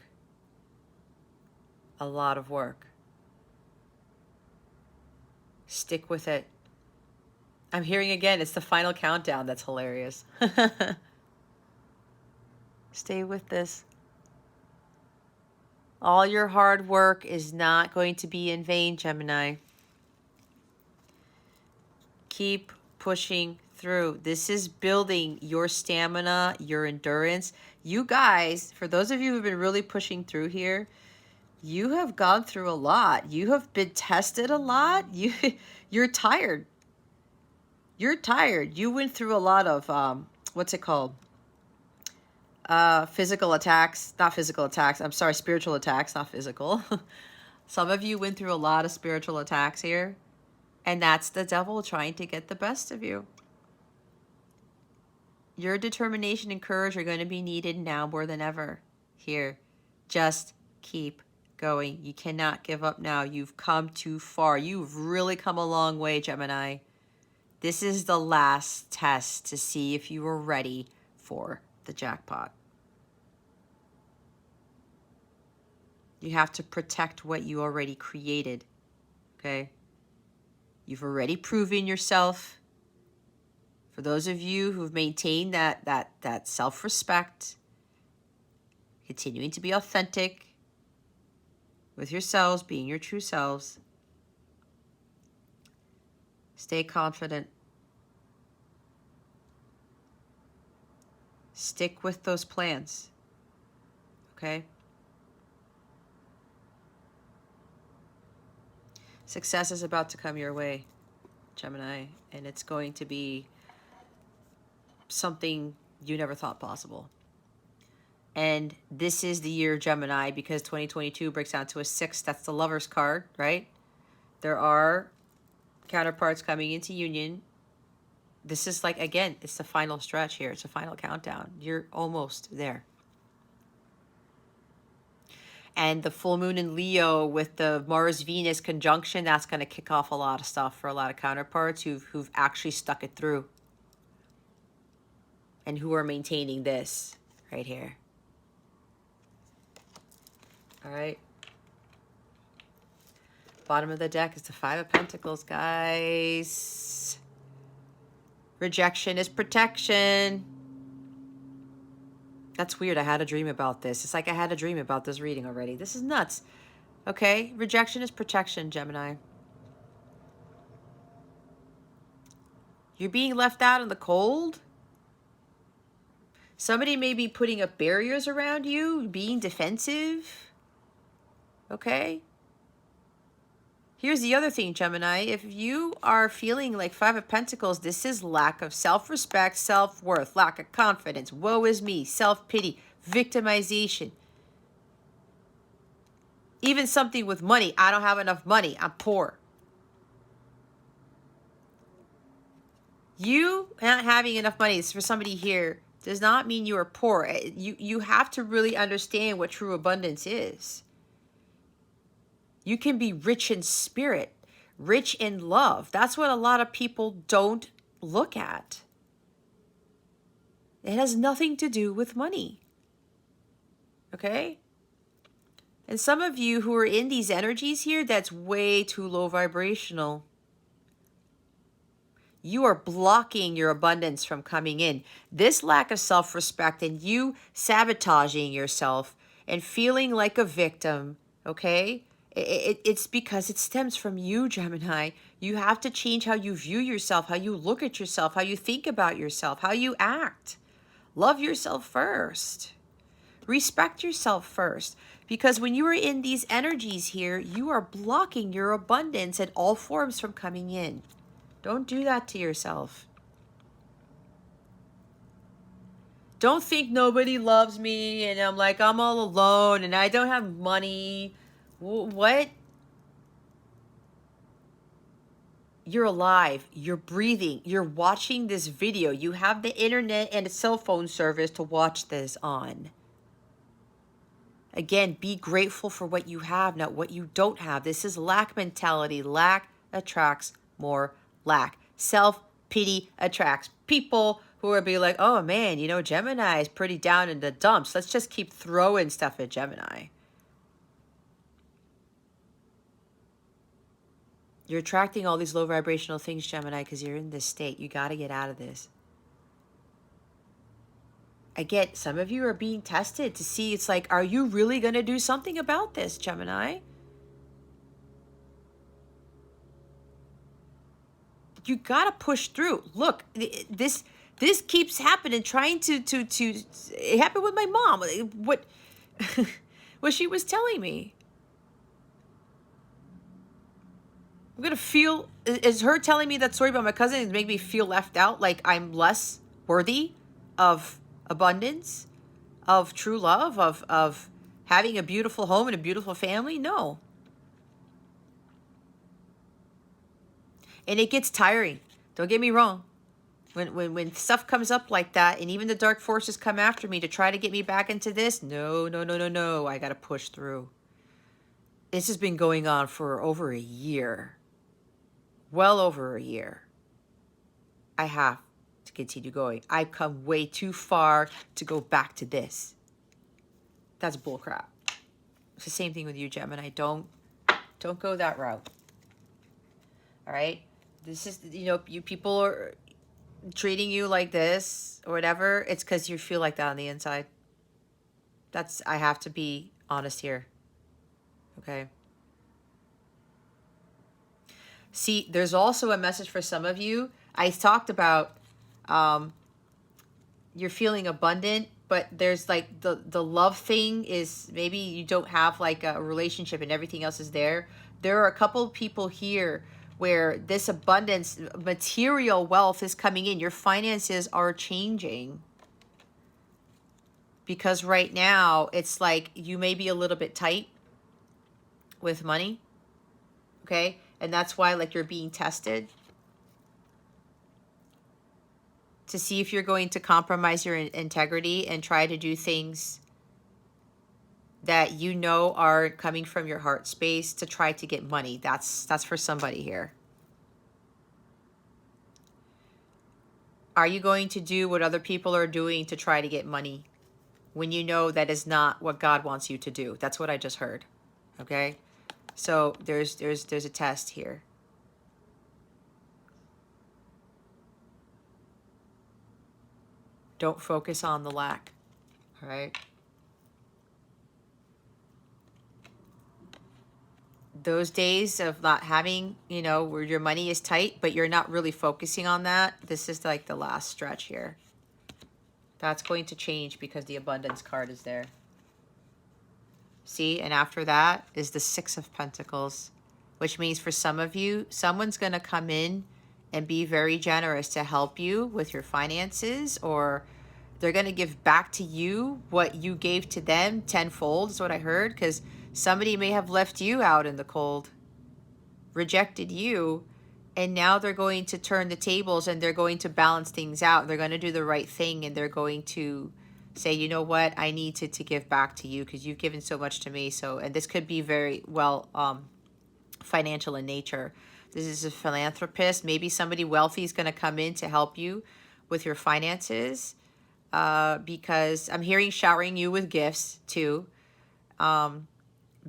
A lot of work. Stick with it. I'm hearing again, it's the final countdown. That's hilarious. Stay with this. All your hard work is not going to be in vain, Gemini. Keep pushing through. This is building your stamina, your endurance. You guys, for those of you who've been really pushing through here, you have gone through a lot. You have been tested a lot. You're tired. You're tired. You went through a lot of, what's it called? Physical attacks, not physical attacks. I'm sorry, spiritual attacks, not physical. Some of you went through a lot of spiritual attacks here, and that's the devil trying to get the best of you. Your determination and courage are going to be needed now more than ever here. Just keep going. You cannot give up now. You've come too far. You've really come a long way, Gemini. This is the last test to see if you are ready for the jackpot. You have to protect what you already created, okay? You've already proven yourself. For those of you who've maintained that self-respect, continuing to be authentic with yourselves, being your true selves, stay confident. Stick with those plans, okay? Success is about to come your way, Gemini, and it's going to be something you never thought possible. And this is the year of Gemini because 2022 breaks down to a 6. That's the Lover's card, right? There are counterparts coming into union. This is like, again, it's the final stretch here. It's a final countdown. You're almost there. And the full moon in Leo with the Mars-Venus conjunction, that's going to kick off a lot of stuff for a lot of counterparts who've actually stuck it through. And who are maintaining this right here. All right. Bottom of the deck is the 5 of Pentacles, guys. Rejection is protection. That's weird. I had a dream about this. It's like I had a dream about this reading already. This is nuts. Okay? Rejection is protection, Gemini. You're being left out in the cold. Somebody may be putting up barriers around you, being defensive. Okay? Here's the other thing, Gemini. If you are feeling like 5 of Pentacles, this is lack of self-respect, self-worth, lack of confidence, woe is me, self-pity, victimization. Even something with money. I don't have enough money. I'm poor. You not having enough money is for somebody here does not mean you are poor. You have to really understand what true abundance is. You can be rich in spirit, rich in love. That's what a lot of people don't look at. It has nothing to do with money. Okay? And some of you who are in these energies here, that's way too low vibrational. You are blocking your abundance from coming in. This lack of self-respect and you sabotaging yourself and feeling like a victim, okay? It's because it stems from you, Gemini. You have to change how you view yourself, how you look at yourself, how you think about yourself, how you act. Love yourself first. Respect yourself first. Because when you are in these energies here, you are blocking your abundance in all forms from coming in. Don't do that to yourself. Don't think nobody loves me and I'm all alone and I don't have money. What? You're alive. You're breathing. You're watching this video. You have the internet and a cell phone service to watch this on. Again, be grateful for what you have, not what you don't have. This is lack mentality. Lack attracts more lack. Self-pity attracts people who are be like, oh man, you know, Gemini is pretty down in the dumps. Let's just keep throwing stuff at Gemini. You're attracting all these low vibrational things, Gemini, because you're in this state. You got to get out of this. Again, some of you are being tested to see, it's like, are you really going to do something about this, Gemini? You got to push through. Look, this keeps happening, trying to it happened with my mom. What she was telling me. I'm going to feel, is her telling me that story about my cousin to make me feel left out, like I'm less worthy of abundance, of true love, of having a beautiful home and a beautiful family? No. And it gets tiring. Don't get me wrong. When stuff comes up like that, and even the dark forces come after me to try to get me back into this, no. I got to push through. This has been going on for over a year. Well over a year. I have to continue going. I've come way too far to go back to this. That's bullcrap. It's the same thing with you, Gemini. Don't go that route. All right? This is, you know, you people are treating you like this or whatever. It's because you feel like that on the inside. I have to be honest here. Okay? See, there's also a message for some of you. I talked about you're feeling abundant, but there's like the love thing is maybe you don't have like a relationship and everything else is there. There are a couple of people here where this abundance, material wealth is coming in. Your finances are changing. Because right now, it's like you may be a little bit tight with money. Okay? And that's why like you're being tested. To see if you're going to compromise your integrity and try to do things that you know are coming from your heart space to try to get money. That's for somebody here. Are you going to do what other people are doing to try to get money when you know that is not what God wants you to do? That's what I just heard. Okay? So there's a test here. Don't focus on the lack. All right? Those days of not having, you know, where your money is tight, but you're not really focusing on that. This is like the last stretch here. That's going to change because the abundance card is there. See, and after that is the Six of Pentacles, which means for some of you, someone's going to come in and be very generous to help you with your finances, or they're going to give back to you what you gave to them tenfold, is what I heard, because somebody may have left you out in the cold, rejected you, and now they're going to turn the tables and they're going to balance things out. They're going to do the right thing and they're going to say, you know what, I need to give back to you because you've given so much to me. So, and this could be very well financial in nature. This is a philanthropist. Maybe somebody wealthy is going to come in to help you with your finances because I'm hearing showering you with gifts too.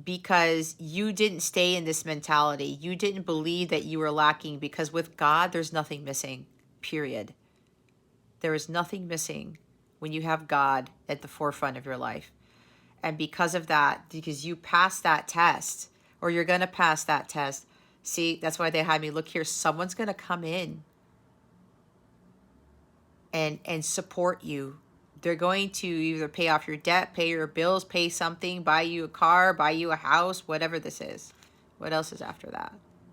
Because you didn't stay in this mentality. You didn't believe that you were lacking, because with God, there's nothing missing, period. There is nothing missing when you have God at the forefront of your life. And because of that, because you passed that test, or you're going to pass that test, see, that's why they had me look here. Someone's going to come in and support you. They're going to either pay off your debt, pay your bills, pay something, buy you a car, buy you a house, whatever this is. What else is after that?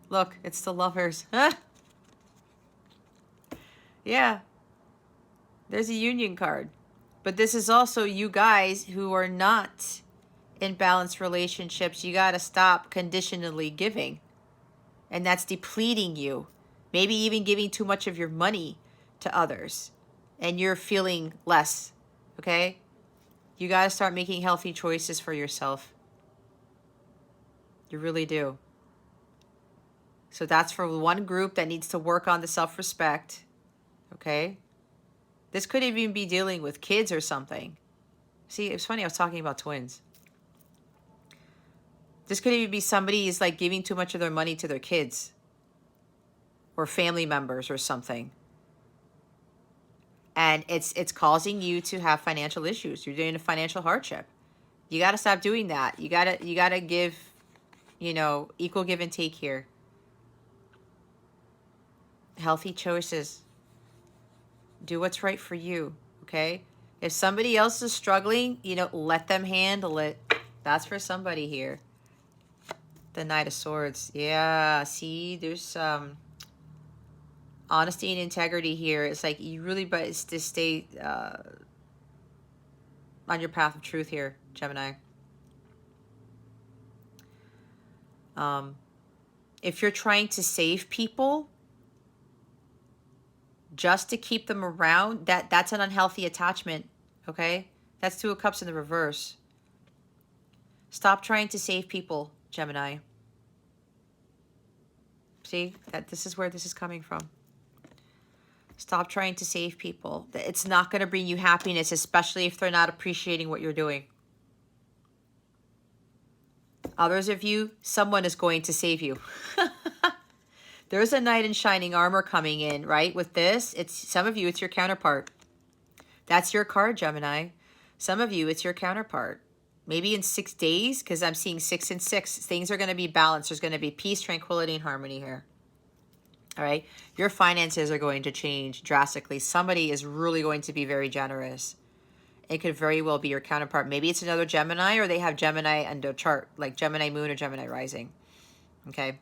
Look, it's the Lovers. Yeah. There's a Union card. But this is also you guys who are not in balanced relationships. You got to stop conditionally giving. And that's depleting you. Maybe even giving too much of your money to others. And you're feeling less. Okay? You got to start making healthy choices for yourself. You really do. So that's for one group that needs to work on the self-respect. Okay? This could even be dealing with kids or something. See, it's funny, I was talking about twins. This could even be somebody is like giving too much of their money to their kids. Or family members or something. And it's causing you to have financial issues. You're doing a financial hardship. You got to stop doing that. You got to give, you know, equal give and take here. Healthy choices. Do what's right for you, okay? If somebody else is struggling, you know, let them handle it. That's for somebody here. The Knight of Swords. Yeah, see, there's honesty and integrity here. It's like you really best to stay on your path of truth here, Gemini. If you're trying to save people just to keep them around, that's an unhealthy attachment, okay? That's Two of Cups in the reverse. Stop trying to save people, Gemini. See, this is where this is coming from. Stop trying to save people. It's not going to bring you happiness, especially if they're not appreciating what you're doing. Others of you, someone is going to save you. There's a knight in shining armor coming in, right? With this, it's some of you, it's your counterpart. That's your card, Gemini. Some of you, it's your counterpart. Maybe in 6 days, because I'm seeing 6 and 6. Things are going to be balanced. There's going to be peace, tranquility, and harmony here. All right? Your finances are going to change drastically. Somebody is really going to be very generous. It could very well be your counterpart. Maybe it's another Gemini, or they have Gemini in their chart, like Gemini moon or Gemini rising. Okay?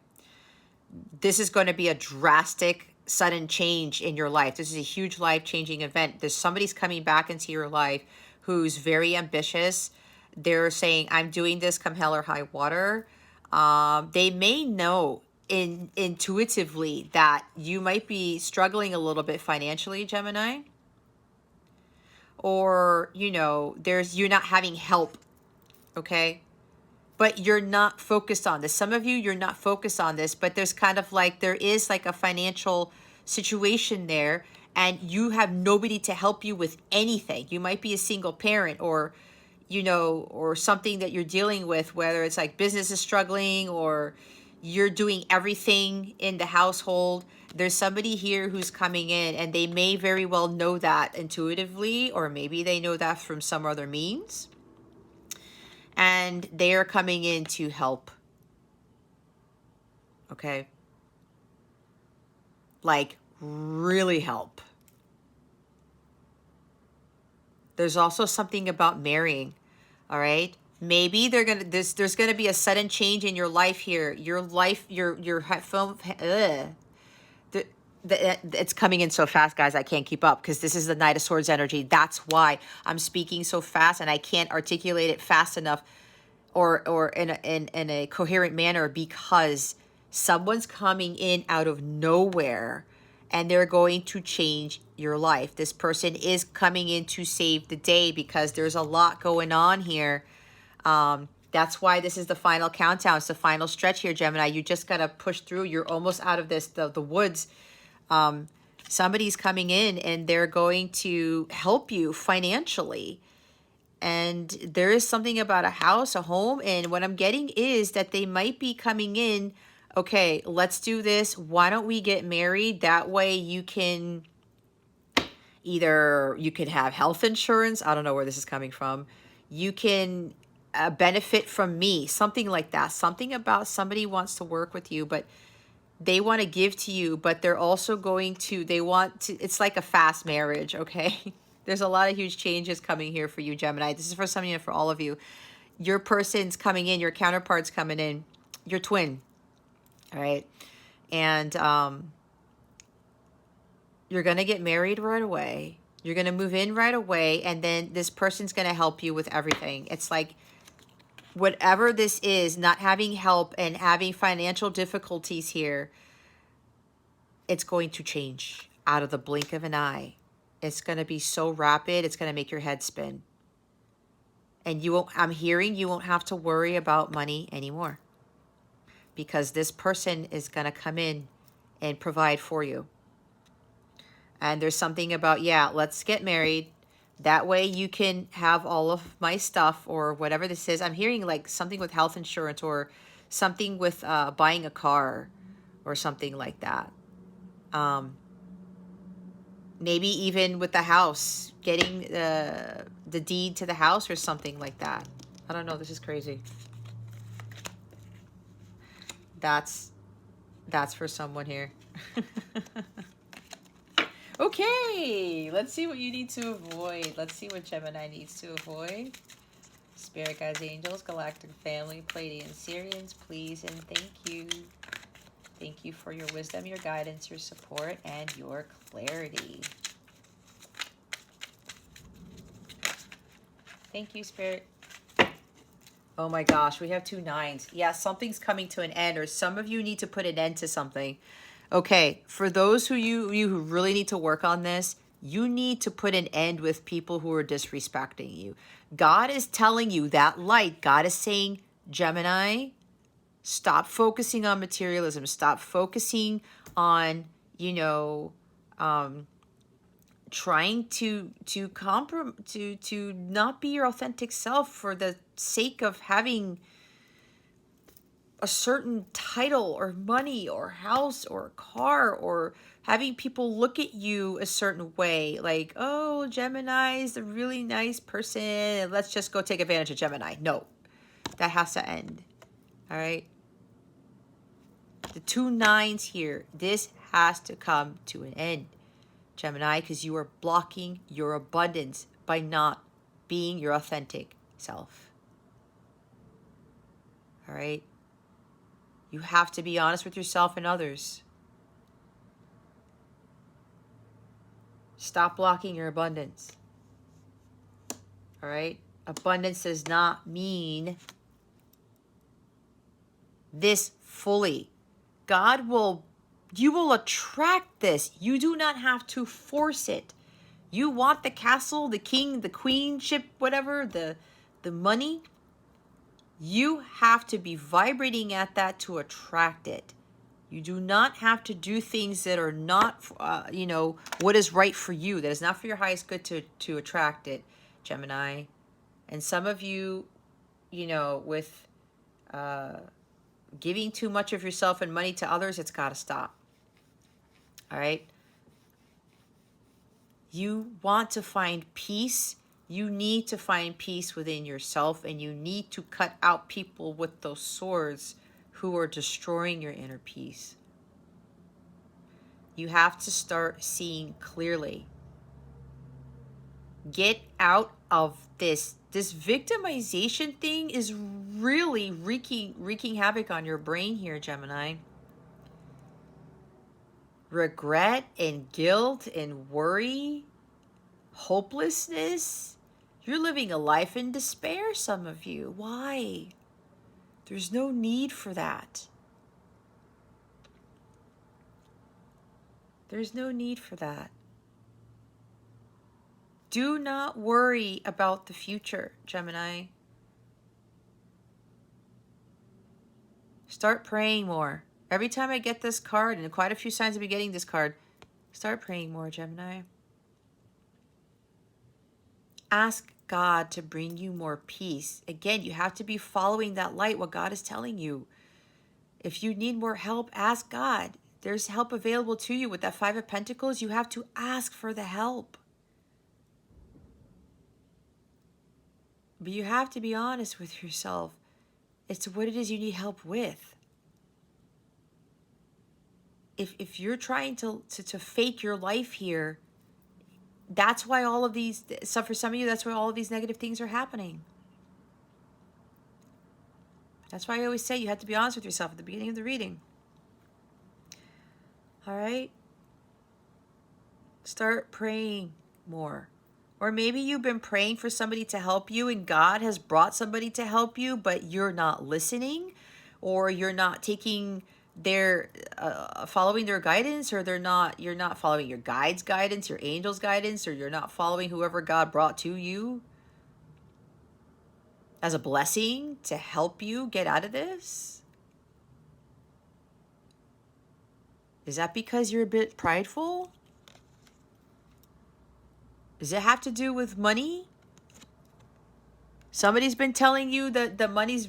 This is going to be a drastic, sudden change in your life. This is a huge life-changing event. There's somebody's coming back into your life who's very ambitious. They're saying, I'm doing this come hell or high water. They may know intuitively that you might be struggling a little bit financially, Gemini. Or, you know, you're not having help, okay? But you're not focused on this. Some of you, you're not focused on this, but there's kind of like, there is like a financial situation there, and you have nobody to help you with anything. You might be a single parent, or, you know, or something that you're dealing with, whether it's like business is struggling or you're doing everything in the household. There's somebody here who's coming in, and they may very well know that intuitively, or maybe they know that from some other means. And they are coming in to help. Okay? Like, really help. There's also something about marrying. All right? Maybe there's gonna be a sudden change in your life here. Your life, your phone, it's coming in so fast, guys. I can't keep up because this is the Knight of Swords energy. That's why I'm speaking so fast, and I can't articulate it fast enough or in a coherent manner, because someone's coming in out of nowhere and they're going to change your life. This person is coming in to save the day because there's a lot going on here. That's why this is the final countdown. It's the final stretch here, Gemini. You just got to push through. You're almost out of the woods. Somebody's coming in and they're going to help you financially. And there is something about a house, a home. And what I'm getting is that they might be coming in. Okay, let's do this. Why don't we get married? That way you can you could have health insurance. I don't know where this is coming from. You can benefit from me. Something like that. Something about somebody wants to work with you, but they want to give to you, but they're also it's like a fast marriage, okay? There's a lot of huge changes coming here for you, Gemini. This is for some of you, for all of you. Your person's coming in, your counterpart's coming in, your twin, all right? And you're going to get married right away. You're going to move in right away, and then this person's going to help you with everything. It's like, whatever this is, not having help and having financial difficulties here, it's going to change out of the blink of an eye. It's going to be so rapid, it's going to make your head spin. And I'm hearing you won't have to worry about money anymore, because this person is going to come in and provide for you. And there's something about, yeah, let's get married. That way you can have all of my stuff, or whatever this is. I'm hearing like something with health insurance, or something with buying a car or something like that. Maybe even with the house, getting the deed to the house or something like that. I don't know. This is crazy. That's for someone here. Okay, let's see what you need to avoid. Let's see what Gemini needs to avoid. Spirit guides, angels, galactic family, Pleiadian, Syrians, please and thank you. Thank you for your wisdom, your guidance, your support, and your clarity. Thank you, Spirit. Oh my gosh, we have 2 9s. Yeah, something's coming to an end, or some of you need to put an end to something. Okay, for those who who really need to work on this, you need to put an end with people who are disrespecting you. God is telling you that light. God is saying, Gemini, stop focusing on materialism. Stop focusing on, trying to not be your authentic self for the sake of having a certain title or money or house or car, or having people look at you a certain way, like, oh, Gemini is a really nice person, let's just go take advantage of Gemini. No, that has to end. All right, the 2 9s here, this has to come to an end, Gemini, because you are blocking your abundance by not being your authentic self. All right, you have to be honest with yourself and others. Stop blocking your abundance. All right? Abundance does not mean this fully. You will attract this. You do not have to force it. You want the castle, the king, the queenship, whatever, the money. You have to be vibrating at that to attract it. You do not have to do things that are not, what is right for you. That is not for your highest good to attract it, Gemini. And some of you, with giving too much of yourself and money to others, it's got to stop. All right? You want to find peace. You need to find peace within yourself, and you need to cut out people with those swords who are destroying your inner peace. You have to start seeing clearly. Get out of this. This victimization thing is really wreaking havoc on your brain here, Gemini. Regret and guilt and worry, hopelessness. You're living a life in despair, some of you. Why? There's no need for that. There's no need for that. Do not worry about the future, Gemini. Start praying more. Every time I get this card, and quite a few signs of me getting this card, start praying more, Gemini. Ask God to bring you more peace. Again, you have to be following that light, what God is telling you. If you need more help, ask God. There's help available to you with that 5 of Pentacles. You have to ask for the help. But you have to be honest with yourself. It's what it is you need help with. If you're trying to fake your life here, that's why all of these, so for some of you, that's why all of these negative things are happening. That's why I always say you have to be honest with yourself at the beginning of the reading. All right? Start praying more. Or maybe you've been praying for somebody to help you and God has brought somebody to help you, but you're not listening, or you're not taking their, following their guidance, or you're not following your guide's guidance, your angel's guidance, or you're not following whoever God brought to you as a blessing to help you get out of this. Is that because you're a bit prideful? Does it have to do with money? Somebody's been telling you that the money's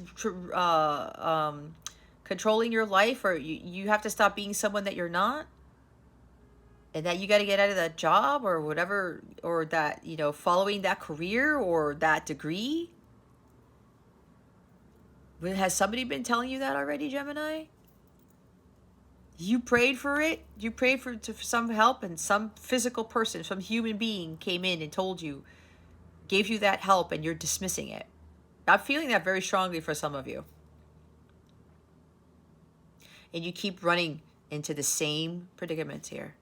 controlling your life, or you have to stop being someone that you're not, and that you got to get out of that job or whatever, or that, following that career or that degree. Has somebody been telling you that already, Gemini? You prayed for it. You prayed for some help, and some physical person, some human being came in and told you, gave you that help, and you're dismissing it. I'm feeling that very strongly for some of you. And you keep running into the same predicaments here.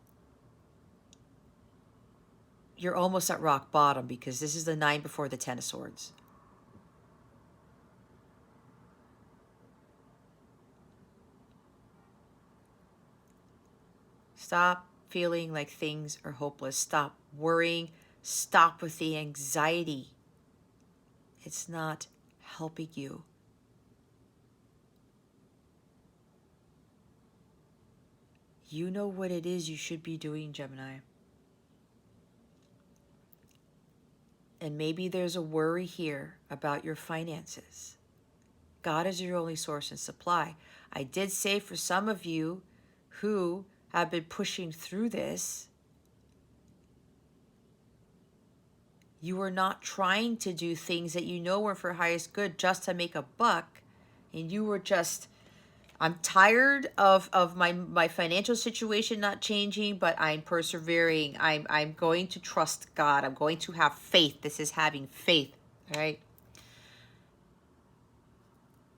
You're almost at rock bottom, because this is the 9 before the 10 of Swords. Stop feeling like things are hopeless. Stop worrying. Stop with the anxiety. It's not helping you. You know what it is you should be doing, Gemini. And maybe there's a worry here about your finances. God is your only source and supply. I did say for some of you who have been pushing through this, you are not trying to do things that you know were for highest good just to make a buck. And you were just, I'm tired of my financial situation not changing, but I'm persevering. I'm going to trust God. I'm going to have faith. This is having faith, all right?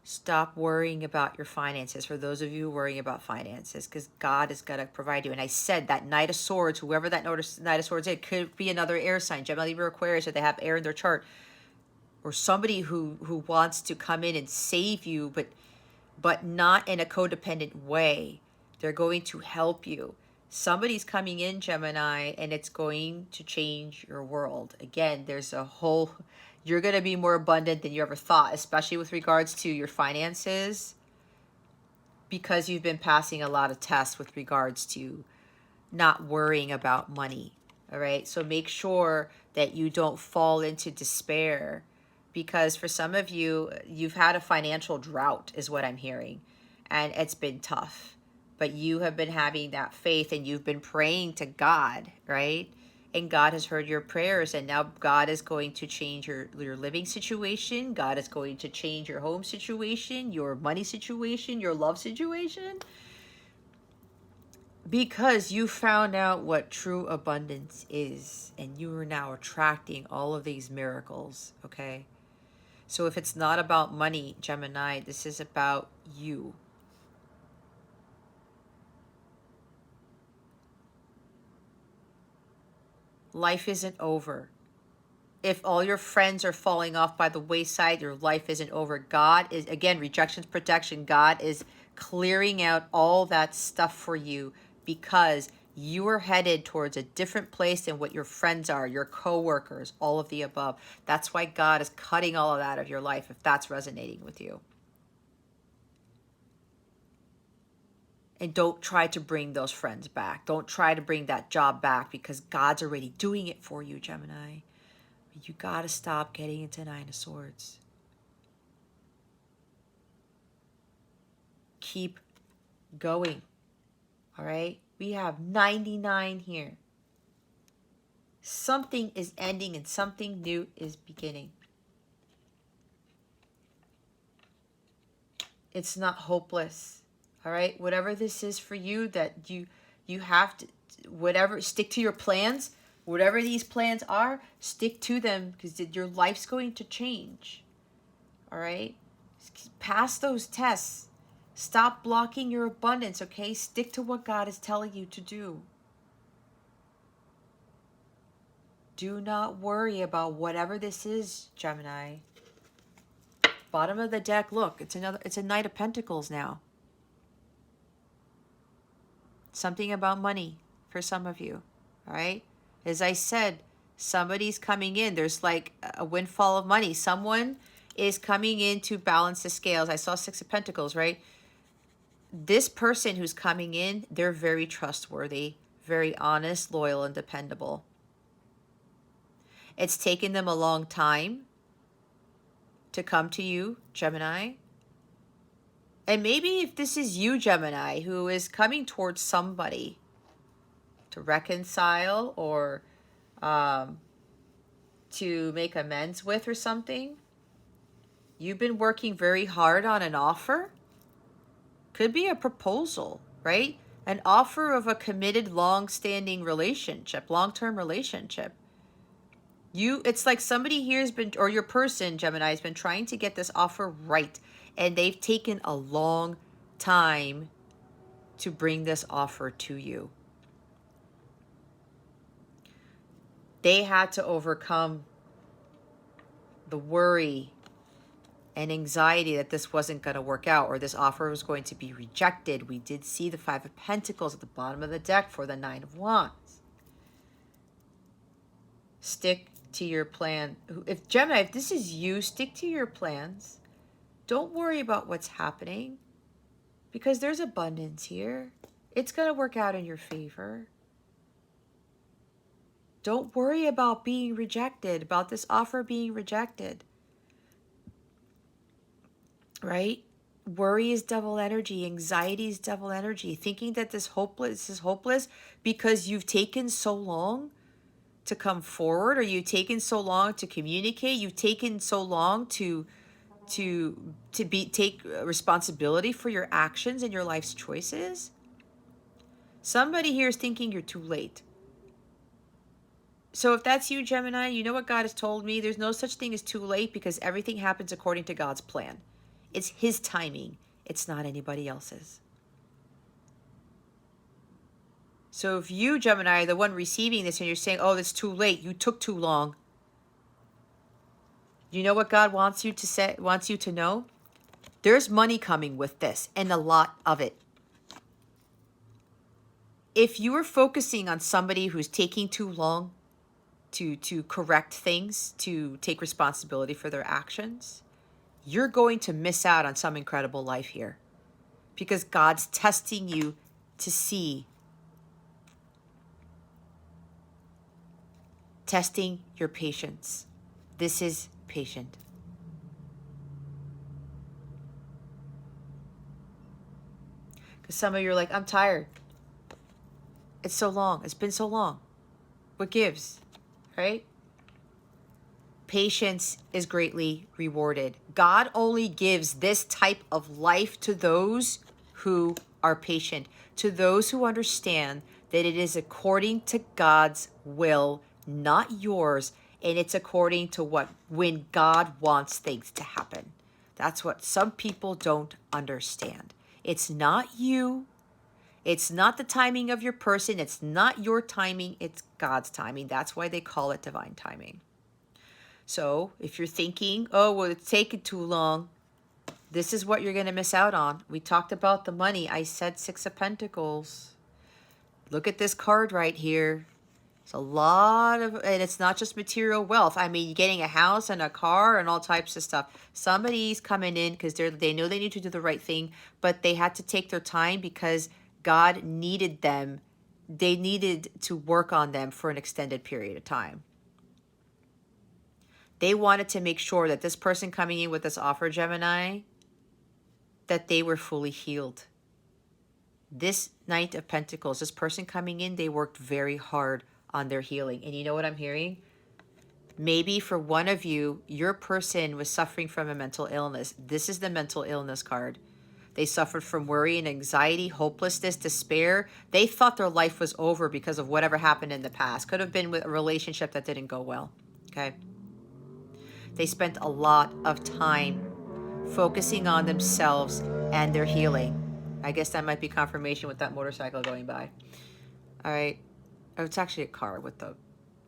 Stop worrying about your finances. For those of you worrying about finances, because God is going to provide you. And I said that Knight of Swords, whoever that Knight of Swords is, could be another air sign, Gemini, Libra, Aquarius, if they have air in their chart, or somebody who wants to come in and save you, but not in a codependent way. They're going to help you. Somebody's coming in, Gemini, and it's going to change your world. Again, there's a whole, you're going to be more abundant than you ever thought, especially with regards to your finances, because you've been passing a lot of tests with regards to not worrying about money. All right. So make sure that you don't fall into despair, because for some of you, you've had a financial drought is what I'm hearing, and it's been tough. But you have been having that faith and you've been praying to God, right? And God has heard your prayers, and now God is going to change your living situation. God is going to change your home situation, your money situation, your love situation, because you found out what true abundance is, and you are now attracting all of these miracles, okay? So if it's not about money, Gemini, this is about you. Life isn't over. If all your friends are falling off by the wayside, your life isn't over. God is, again, rejection's protection. God is clearing out all that stuff for you, because you are headed towards a different place than what your friends are, your coworkers, all of the above. That's why God is cutting all of that out of your life, if that's resonating with you. And don't try to bring those friends back. Don't try to bring that job back, because God's already doing it for you, Gemini. You got to stop getting into Nine of Swords. Keep going. All right? We have 99 here. Something is ending and something new is beginning. It's not hopeless. All right? Whatever this is for you, that you have to, whatever, stick to your plans. Whatever these plans are, stick to them, because your life's going to change. All right? Pass those tests. Stop blocking your abundance, okay? Stick to what God is telling you to do. Do not worry about whatever this is, Gemini. Bottom of the deck, look, it's a Knight of Pentacles now. Something about money for some of you, all right? As I said, somebody's coming in. There's like a windfall of money. Someone is coming in to balance the scales. I saw Six of Pentacles, right? This person who's coming in, they're very trustworthy, very honest, loyal, and dependable. It's taken them a long time to come to you, Gemini. And maybe if this is you, Gemini, who is coming towards somebody to reconcile or to make amends with or something, you've been working very hard on an offer. Could be a proposal, right? An offer of a committed, long-standing relationship, long-term relationship. It's like somebody here has been, or your person, Gemini, has been trying to get this offer right, and they've taken a long time to bring this offer to you. They had to overcome the worry and anxiety that this wasn't going to work out, or this offer was going to be rejected. We did see the Five of Pentacles at the bottom of the deck for the Nine of Wands. Stick to your plan. If Gemini, if this is you, stick to your plans. Don't worry about what's happening, because there's abundance here. It's going to work out in your favor. Don't worry about being rejected, about this offer being rejected, right? Worry is devil energy. Anxiety is devil energy. Thinking that this is hopeless because you've taken so long to come forward, or you've taken so long to communicate, you've taken so long to take responsibility for your actions and your life's choices. Somebody here is thinking you're too late. So if that's you, Gemini, you know what God has told me. There's no such thing as too late, because everything happens according to God's plan. It's his timing. It's not anybody else's. So if you, Gemini, are the one receiving this and you're saying, oh, it's too late, you took too long, you know what God wants you to say, wants you to know? There's money coming with this, and a lot of it. If you are focusing on somebody who's taking too long to correct things, to take responsibility for their actions, you're going to miss out on some incredible life here, because God's testing you to see, testing your patience. This is patient. Because some of you are like, I'm tired. It's so long. It's been so long. What gives? Right? Patience is greatly rewarded. God only gives this type of life to those who are patient, to those who understand that it is according to God's will, not yours, and it's according to when God wants things to happen. That's what some people don't understand. It's not you. It's not the timing of your person. It's not your timing. It's God's timing. That's why they call it divine timing. So if you're thinking, oh, well, it's taking too long, this is what you're going to miss out on. We talked about the money. I said 6 of Pentacles. Look at this card right here. It's a lot of, and it's not just material wealth. I mean, you're getting a house and a car and all types of stuff. Somebody's coming in because they know they need to do the right thing, but they had to take their time because God needed them. They needed to work on them for an extended period of time. They wanted to make sure that this person coming in with this offer, Gemini, that they were fully healed. This Knight of Pentacles, this person coming in, they worked very hard on their healing. And you know what I'm hearing? Maybe for one of you, your person was suffering from a mental illness. This is the mental illness card. They suffered from worry and anxiety, hopelessness, despair. They thought their life was over because of whatever happened in the past. Could have been with a relationship that didn't go well. Okay. They spent a lot of time focusing on themselves and their healing. I guess that might be confirmation with that motorcycle going by. All right. Oh, it's actually a car with a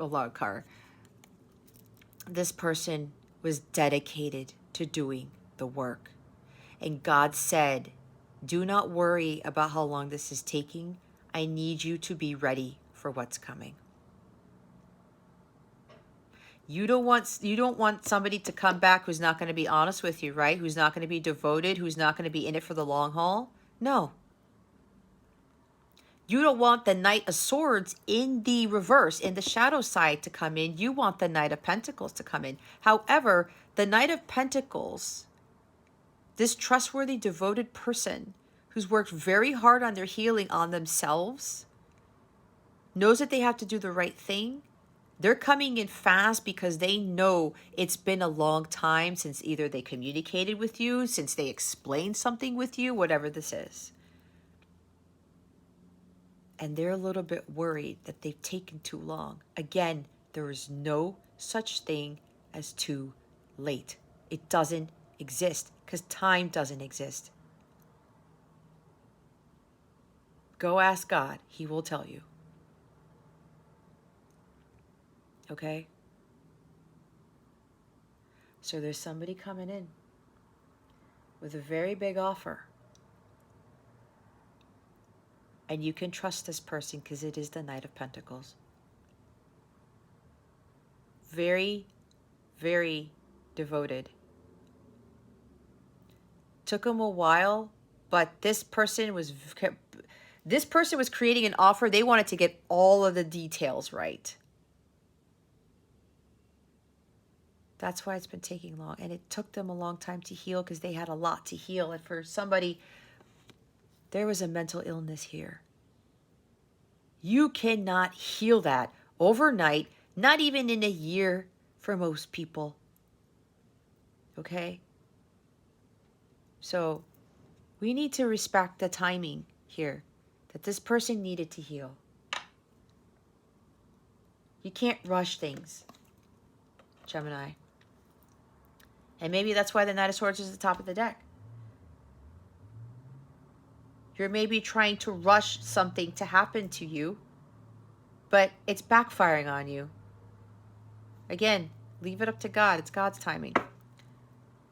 log car. This person was dedicated to doing the work. And God said, do not worry about how long this is taking. I need you to be ready for what's coming. You don't want somebody to come back who's not going to be honest with you, right? Who's not going to be devoted, who's not going to be in it for the long haul. No. You don't want the Knight of Swords in the reverse, in the shadow side to come in. You want the Knight of Pentacles to come in. However, the Knight of Pentacles, this trustworthy, devoted person who's worked very hard on their healing on themselves, knows that they have to do the right thing. They're coming in fast because they know it's been a long time since either they communicated with you, since they explained something with you, whatever this is. And they're a little bit worried that they've taken too long. Again, there is no such thing as too late. It doesn't exist because time doesn't exist. Go ask God. He will tell you. Okay? So there's somebody coming in with a very big offer. And you can trust this person because it is the Knight of Pentacles. Very, very devoted. Took them a while, but this person was creating an offer. They wanted to get all of the details right. That's why it's been taking long. And it took them a long time to heal because they had a lot to heal. And for somebody, there was a mental illness here. You cannot heal that overnight, not even in a year for most people. Okay? So we need to respect the timing here that this person needed to heal. You can't rush things, Gemini. And maybe that's why the Knight of Swords is at the top of the deck. You're maybe trying to rush something to happen to you, but it's backfiring on you. Again, leave it up to God. It's God's timing.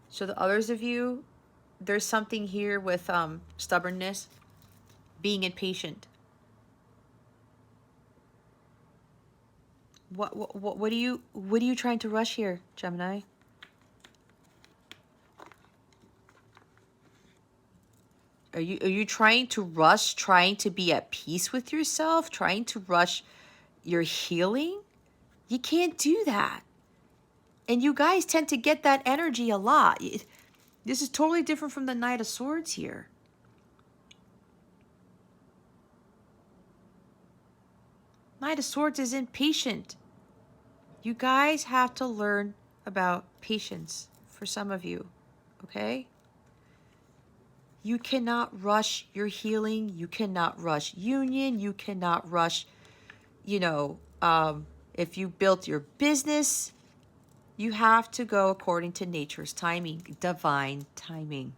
So the others of you, there's something here with stubbornness, being impatient. What are you trying to rush here, Gemini? Are you trying to rush, trying to be at peace with yourself, trying to rush your healing? You can't do that. And you guys tend to get that energy a lot. This is totally different from the Knight of Swords here. Knight of Swords is impatient. You guys have to learn about patience for some of you, okay? You cannot rush your healing. You cannot rush union. You cannot rush, if you built your business, you have to go according to nature's timing, divine timing.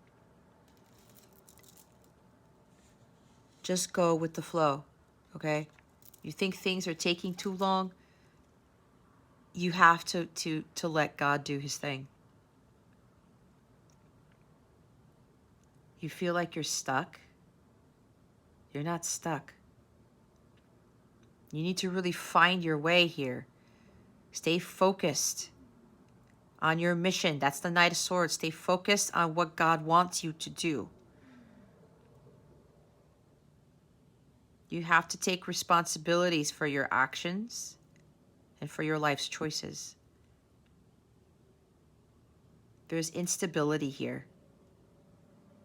Just go with the flow, okay? You think things are taking too long, you have to let God do his thing. You feel like you're stuck. You're not stuck. You need to really find your way here. Stay focused on your mission. That's the Knight of Swords. Stay focused on what God wants you to do. You have to take responsibilities for your actions and for your life's choices. There's instability here.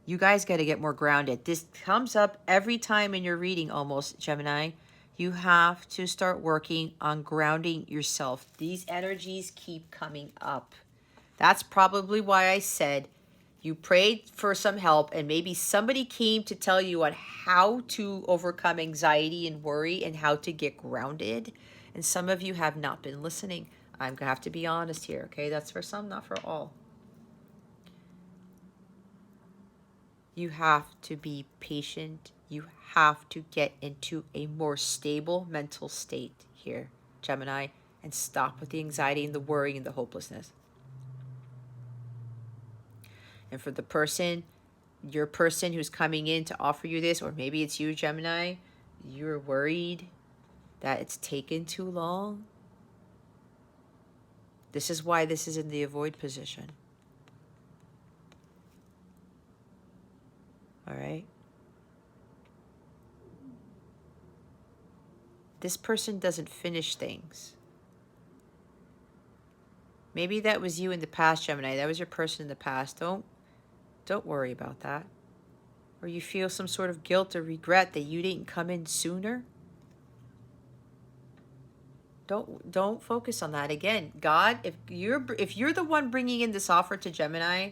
You guys got to get more grounded. This comes up every time in your reading almost, Gemini. You have to start working on grounding yourself. These energies keep coming up. That's probably why I said you prayed for some help and maybe somebody came to tell you on how to overcome anxiety and worry and how to get grounded. And some of you have not been listening. I'm going to have to be honest here, okay? That's for some, not for all. You have to be patient. You have to get into a more stable mental state here, Gemini, and stop with the anxiety and the worry and the hopelessness. And for the person, your person who's coming in to offer you this, or maybe it's you, Gemini, you're worried that it's taken too long. This is why this is in the avoid position. All right? This person doesn't finish things. Maybe that was you in the past, Gemini. That was your person in the past. Don't worry about that. Or you feel some sort of guilt or regret that you didn't come in sooner. Don't focus on that. Again, God, if you're the one bringing in this offer to Gemini,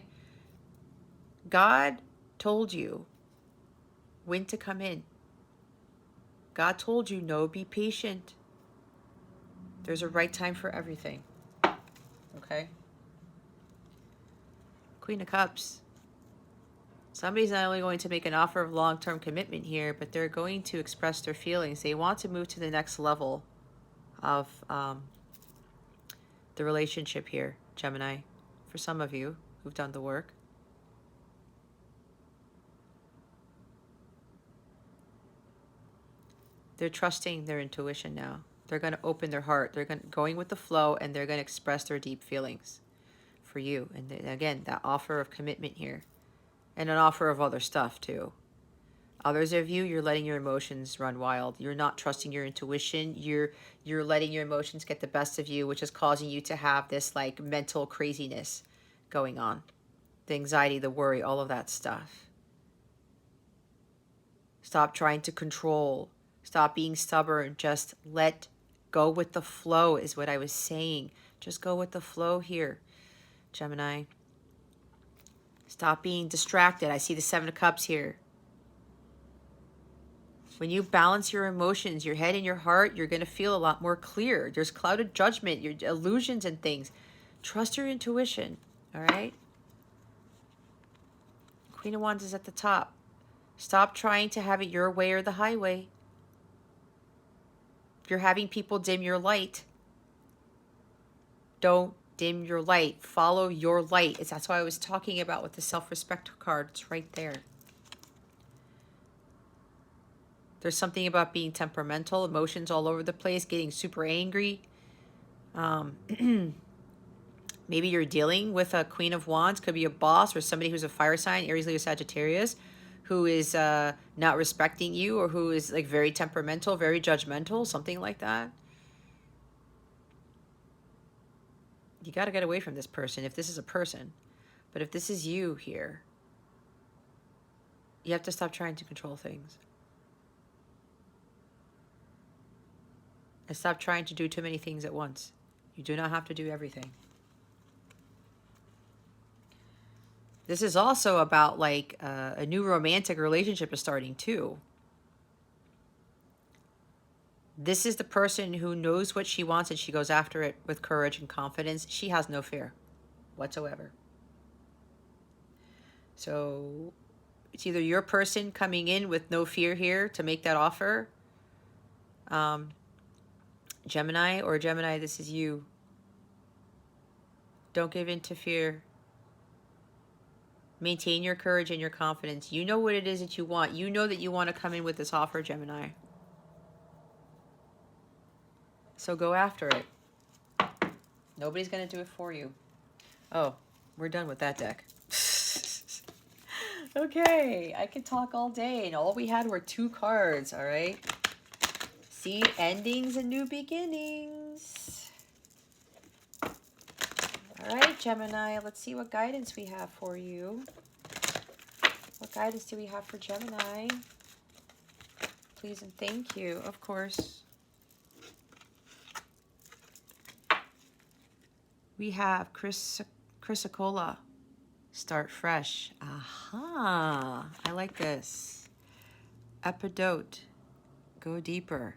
God told you when to come in. God told you, no, be patient. There's a right time for everything. Okay? Queen of Cups. Somebody's not only going to make an offer of long-term commitment here, but they're going to express their feelings. They want to move to the next level of the relationship here, Gemini, for some of you who've done the work. They're trusting their intuition now. They're going to open their heart. They're going with the flow, and they're going to express their deep feelings for you. And again, that offer of commitment here. And an offer of other stuff, too. Others of you, you're letting your emotions run wild. You're not trusting your intuition. You're letting your emotions get the best of you, which is causing you to have this like mental craziness going on. The anxiety, the worry, all of that stuff. Stop trying to control. Stop being stubborn. Just let go with the flow is what I was saying. Just go with the flow here, Gemini. Stop being distracted. I see the Seven of Cups here. When you balance your emotions, your head and your heart, you're going to feel a lot more clear. There's clouded judgment, your illusions and things. Trust your intuition, all right? Queen of Wands is at the top. Stop trying to have it your way or the highway. You're having people dim your light. Don't dim your light. Follow your light. That's what I was talking about with the self-respect card. It's right there. There's something about being temperamental, emotions all over the place, getting super angry. Maybe you're dealing with a Queen of Wands. Could be a boss or somebody who's a fire sign, Aries, Leo, Sagittarius, who is not respecting you, or who is like very temperamental, very judgmental, something like that. You got to get away from this person if this is a person. But if this is you here, you have to stop trying to control things. And stop trying to do too many things at once. You do not have to do everything. This is also about like a new romantic relationship is starting too. This is the person who knows what she wants and she goes after it with courage and confidence. She has no fear whatsoever. So it's either your person coming in with no fear here to make that offer, Gemini, or Gemini, this is you. Don't give in to fear. Maintain your courage and your confidence. You know what it is that you want. You know that you want to come in with this offer, Gemini. So go after it. Nobody's going to do it for you. Oh, we're done with that deck. Okay, I could talk all day, and all we had were 2 cards, all right? See, endings and new beginnings. All right, Gemini, let's see what guidance we have for you. What guidance do we have for Gemini? Please and thank you, of course. We have Chrysocolla. Start fresh. Aha, I like this. Epidote. Go deeper.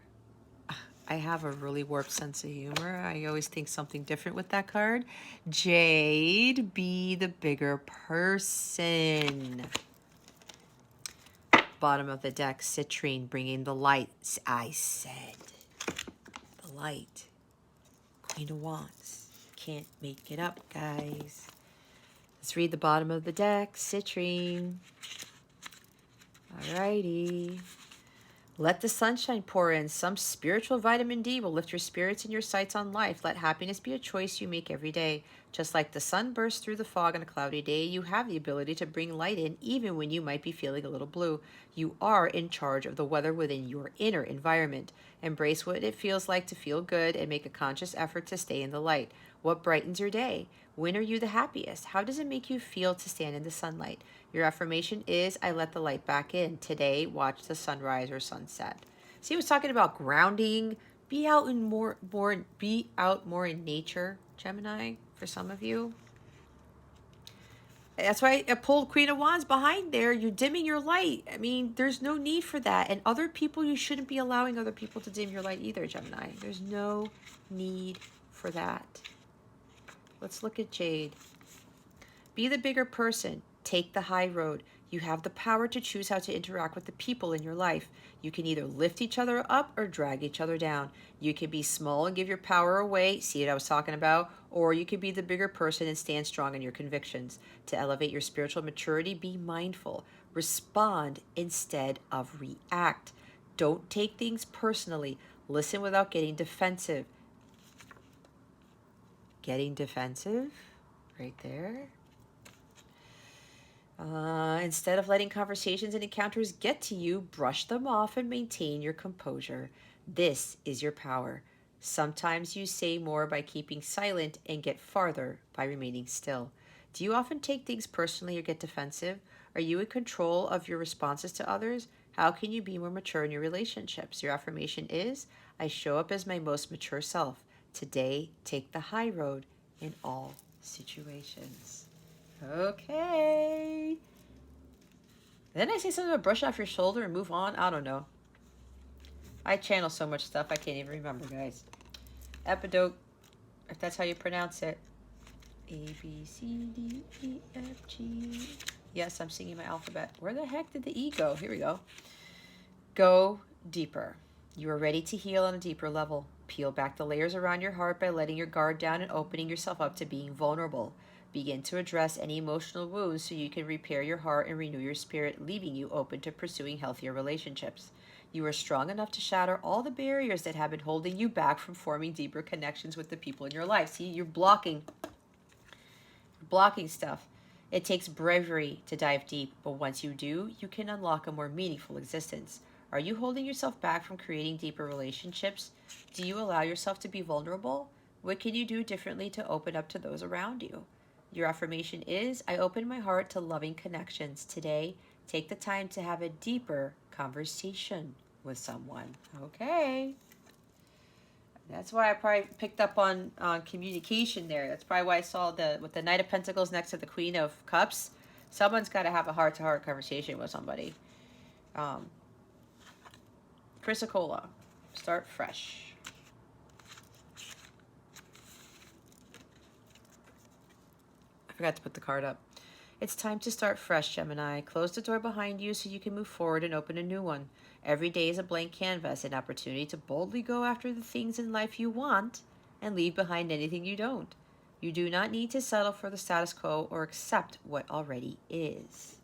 I have a really warped sense of humor. I always think something different with that card. Jade, be the bigger person. Bottom of the deck, Citrine, bringing the light. I said the light. Queen of Wands. Can't make it up, guys. Let's read the bottom of the deck, Citrine. Alrighty. Let the sunshine pour in. Some spiritual vitamin D will lift your spirits and your sights on life. Let happiness be a choice you make every day. Just like the sun bursts through the fog on a cloudy day, you have the ability to bring light in even when you might be feeling a little blue. You are in charge of the weather within your inner environment. Embrace what it feels like to feel good and make a conscious effort to stay in the light. What brightens your day? When are you the happiest? How does it make you feel to stand in the sunlight? Your affirmation is, I let the light back in. Today, watch the sunrise or sunset. See, he was talking about grounding. Be out more in nature, Gemini, for some of you. That's why I pulled Queen of Wands behind there. You're dimming your light. I mean, there's no need for that. And other people, you shouldn't be allowing other people to dim your light either, Gemini. There's no need for that. Let's look at Jade. Be the bigger person. Take the high road. You have the power to choose how to interact with the people in your life. You can either lift each other up or drag each other down. You can be small and give your power away. See what I was talking about? Or you can be the bigger person and stand strong in your convictions. To elevate your spiritual maturity, be mindful. Respond instead of react. Don't take things personally. Listen without getting defensive. Getting defensive? Right there. Instead of letting conversations and encounters get to you, brush them off and maintain your composure. This is your power. Sometimes you say more by keeping silent and get farther by remaining still. Do you often take things personally or get defensive? Are you in control of your responses to others? How can you be more mature in your relationships? Your affirmation is, I show up as my most mature self. Today, take the high road in all situations. Okay. Then I say something about brush off your shoulder and move on. I don't know. I channel so much stuff I can't even remember, guys. Epidote, if that's how you pronounce it. A, B, C, D, E, F, G. Yes, I'm singing my alphabet. Where the heck did the E go? Here we go. Go deeper. You are ready to heal on a deeper level. Peel back the layers around your heart by letting your guard down and opening yourself up to being vulnerable. Begin to address any emotional wounds so you can repair your heart and renew your spirit, leaving you open to pursuing healthier relationships. You are strong enough to shatter all the barriers that have been holding you back from forming deeper connections with the people in your life. See, you're blocking stuff. It takes bravery to dive deep, but once you do, you can unlock a more meaningful existence. Are you holding yourself back from creating deeper relationships? Do you allow yourself to be vulnerable? What can you do differently to open up to those around you? Your affirmation is, I open my heart to loving connections. Today, take the time to have a deeper conversation with someone. Okay. That's why I probably picked up on communication there. That's probably why I saw with the Knight of Pentacles next to the Queen of Cups. Someone's got to have a heart-to-heart conversation with somebody. Chrysocolla, start fresh. I forgot to put the card up. It's time to start fresh, Gemini. Close the door behind you so you can move forward and open a new one. Every day is a blank canvas, an opportunity to boldly go after the things in life you want and leave behind anything you don't. You do not need to settle for the status quo or accept what already is.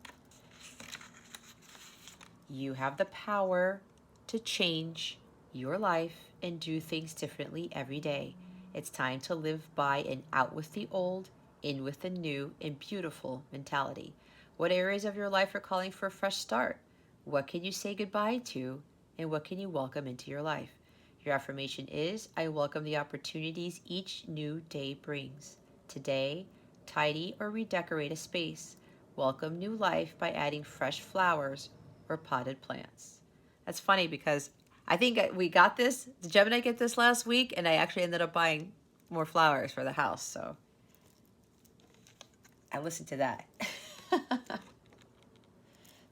You have the power to change your life and do things differently every day. It's time to live by an out with the old, in with the new, and beautiful mentality. What areas of your life are calling for a fresh start? What can you say goodbye to? And what can you welcome into your life? Your affirmation is, I welcome the opportunities each new day brings. Today, tidy or redecorate a space. Welcome new life by adding fresh flowers or potted plants. That's funny because I think we got this. Did Gemini get this last week? And I actually ended up buying more flowers for the house. So I listened to that.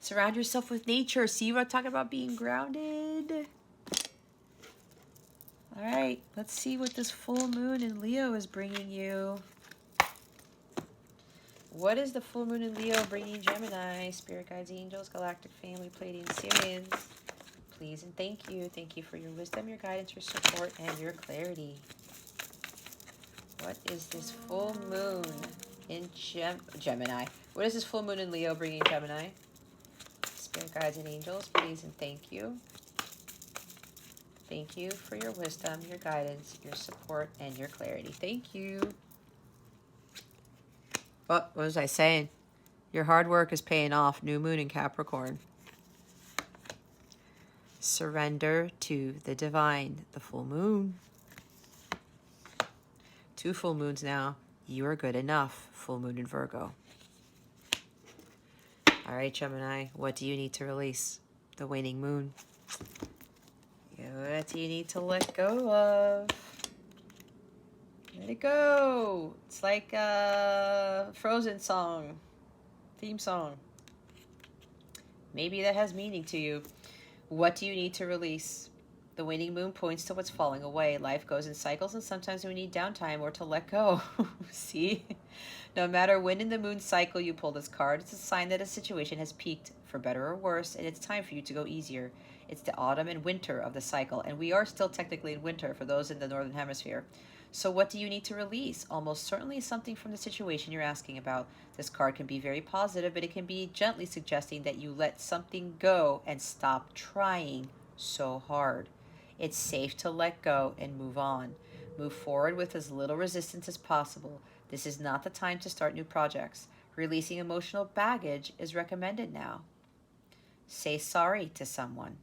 Surround yourself with nature. See what I'm talking about, being grounded? All right, let's see what this full moon in Leo is bringing you. What is the full moon in Leo bringing Gemini? Spirit guides, angels, galactic family, Pleiadian, Sirians. Please and thank you. Thank you for your wisdom, your guidance, your support, and your clarity. What is this full moon in Gemini? What is this full moon in Leo bringing Gemini? Spirit guides and angels, please and thank you. Thank you for your wisdom, your guidance, your support, and your clarity. Thank you. What was I saying? Your hard work is paying off. New moon in Capricorn. Surrender to the divine. The full moon. 2 full moons now. You are good enough. Full moon in Virgo. All right, Gemini. What do you need to release? The waning moon. What do you need to let go of? Let it go. It's like a Frozen song. Theme song. Maybe that has meaning to you. What do you need to release? The waning moon points to what's falling away. Life goes in cycles, and sometimes we need downtime or to let go. See? No matter when in the moon cycle you pull this card, it's a sign that a situation has peaked, for better or worse, and it's time for you to go easier. It's the autumn and winter of the cycle, and we are still technically in winter for those in the northern hemisphere. So what do you need to release? Almost certainly something from the situation you're asking about. This card can be very positive, but it can be gently suggesting that you let something go and stop trying so hard. It's safe to let go and move on. Move forward with as little resistance as possible. This is not the time to start new projects. Releasing emotional baggage is recommended now. Say sorry to someone.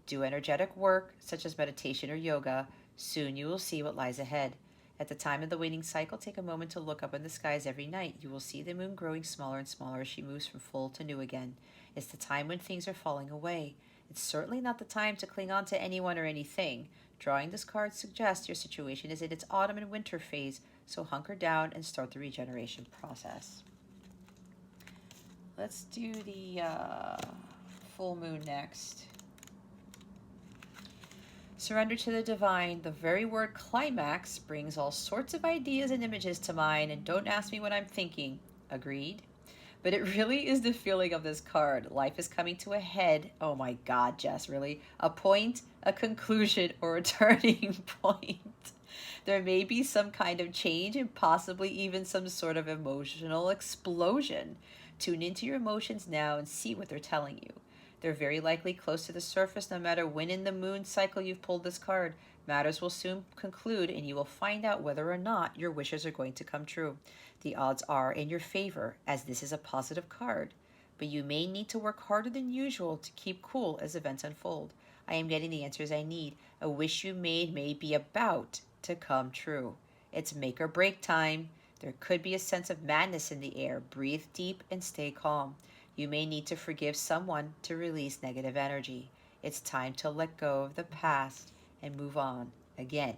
Do energetic work, such as meditation or yoga. Soon you will see what lies ahead. At the time of the waning cycle, take a moment to look up in the skies every night. You will see the moon growing smaller and smaller as she moves from full to new again. It's the time when things are falling away. It's certainly not the time to cling on to anyone or anything. Drawing this card suggests your situation is in its autumn and winter phase, so hunker down and start the regeneration process. Let's do the full moon next. Surrender to the divine. The very word climax brings all sorts of ideas and images to mind, and don't ask me what I'm thinking. Agreed? But it really is the feeling of this card. Life is coming to a head. Oh my God, Jess, really? A point, a conclusion, or a turning point. There may be some kind of change and possibly even some sort of emotional explosion. Tune into your emotions now and see what they're telling you. They're very likely close to the surface no matter when in the moon cycle you've pulled this card. Matters will soon conclude and you will find out whether or not your wishes are going to come true. The odds are in your favor as this is a positive card, but you may need to work harder than usual to keep cool as events unfold. I am getting the answers I need. A wish you made may be about to come true. It's make or break time. There could be a sense of madness in the air. Breathe deep and stay calm. You may need to forgive someone to release negative energy. It's time to let go of the past and move on again.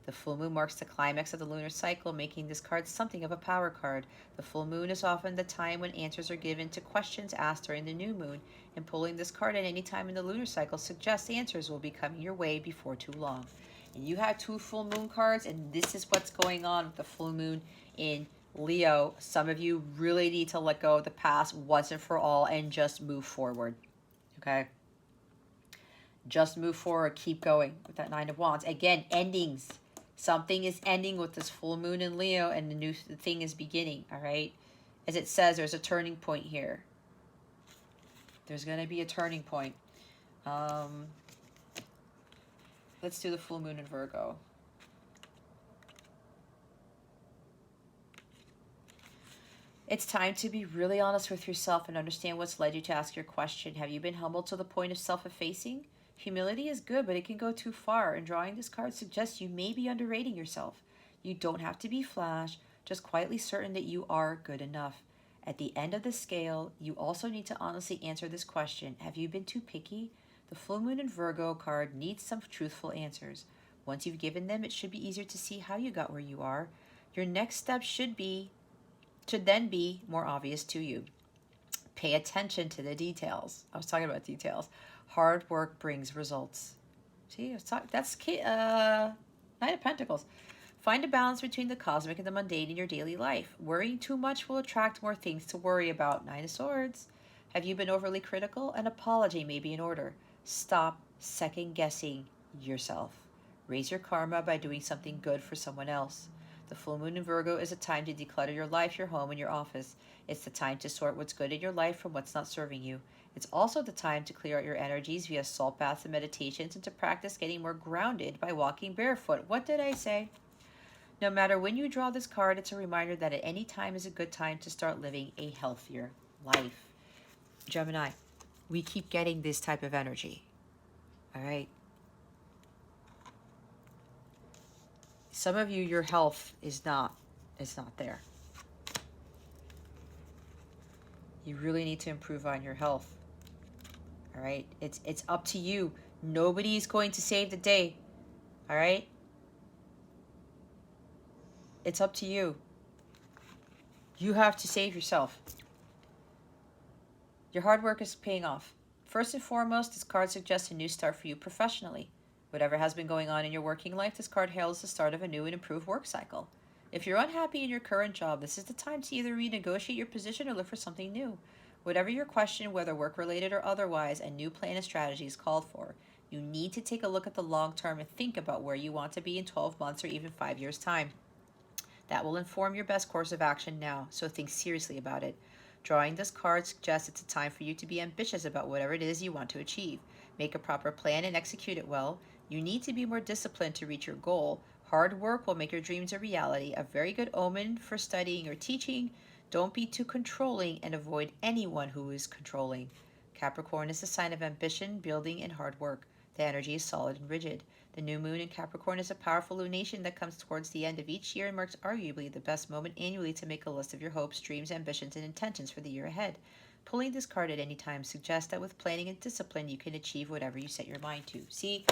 The full moon marks the climax of the lunar cycle, making this card something of a power card. The full moon is often the time when answers are given to questions asked during the new moon, and pulling this card at any time in the lunar cycle suggests answers will be coming your way before too long. And you have 2 full moon cards, and this is what's going on with the full moon in Leo. Some of you really need to let go of the past once and for all and just move forward. Okay? Just move forward. Keep going with that 9 of Wands. Again, endings. Something is ending with this full moon in Leo and the new thing is beginning. All right? As it says, there's a turning point here. There's going to be a turning point. Let's do the full moon in Virgo. It's time to be really honest with yourself and understand what's led you to ask your question. Have you been humbled to the point of self-effacing? Humility is good, but it can go too far, and drawing this card suggests you may be underrating yourself. You don't have to be flash, just quietly certain that you are good enough. At the end of the scale, you also need to honestly answer this question. Have you been too picky? The full moon in Virgo card needs some truthful answers. Once you've given them, it should be easier to see how you got where you are. Your next step should then be more obvious to you. Pay attention to the details. I was talking about details. Hard work brings results. See, that's Knight of Pentacles. Find a balance between the cosmic and the mundane in your daily life. Worrying too much will attract more things to worry about. 9 of Swords. Have you been overly critical? An apology may be in order. Stop second-guessing yourself. Raise your karma by doing something good for someone else. The full moon in Virgo is a time to declutter your life, your home, and your office. It's the time to sort what's good in your life from what's not serving you. It's also the time to clear out your energies via salt baths and meditations and to practice getting more grounded by walking barefoot. What did I say? No matter when you draw this card, it's a reminder that at any time is a good time to start living a healthier life. Gemini, we keep getting this type of energy. All right? Some of you, your health is not there. You really need to improve on your health. All right? It's up to you. Nobody's going to save the day. All right? It's up to you. You have to save yourself. Your hard work is paying off. First and foremost, this card suggests a new start for you professionally. Whatever has been going on in your working life, this card heralds the start of a new and improved work cycle. If you're unhappy in your current job, this is the time to either renegotiate your position or look for something new. Whatever your question, whether work-related or otherwise, a new plan and strategy is called for. You need to take a look at the long term and think about where you want to be in 12 months or even 5 years' time. That will inform your best course of action now, so think seriously about it. Drawing this card suggests it's a time for you to be ambitious about whatever it is you want to achieve. Make a proper plan and execute it well. You need to be more disciplined to reach your goal. Hard work will make your dreams a reality, a very good omen for studying or teaching. Don't be too controlling and avoid anyone who is controlling. Capricorn is a sign of ambition, building, and hard work. The energy is solid and rigid. The new moon in Capricorn is a powerful lunation that comes towards the end of each year and marks arguably the best moment annually to make a list of your hopes, dreams, ambitions, and intentions for the year ahead. Pulling this card at any time suggests that with planning and discipline, you can achieve whatever you set your mind to. See,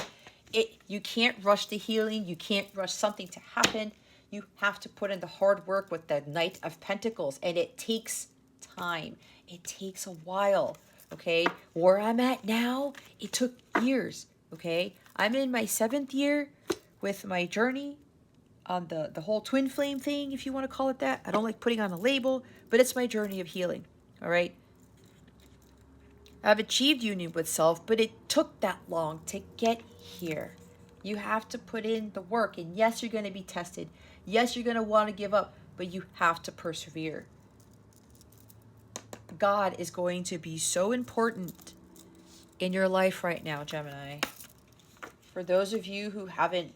you can't rush the healing. You can't rush something to happen. You have to put in the hard work with the Knight of Pentacles, and it takes time. It takes a while, okay? Where I'm at now, it took years, okay? I'm in my 7th year with my journey on the whole twin flame thing, if you want to call it that. I don't like putting on a label, but it's my journey of healing, all right? I've achieved union with self, but it took that long to get here. You have to put in the work, and yes, you're going to be tested. Yes, you're going to want to give up, but you have to persevere. God is going to be so important in your life right now, Gemini. For those of you who haven't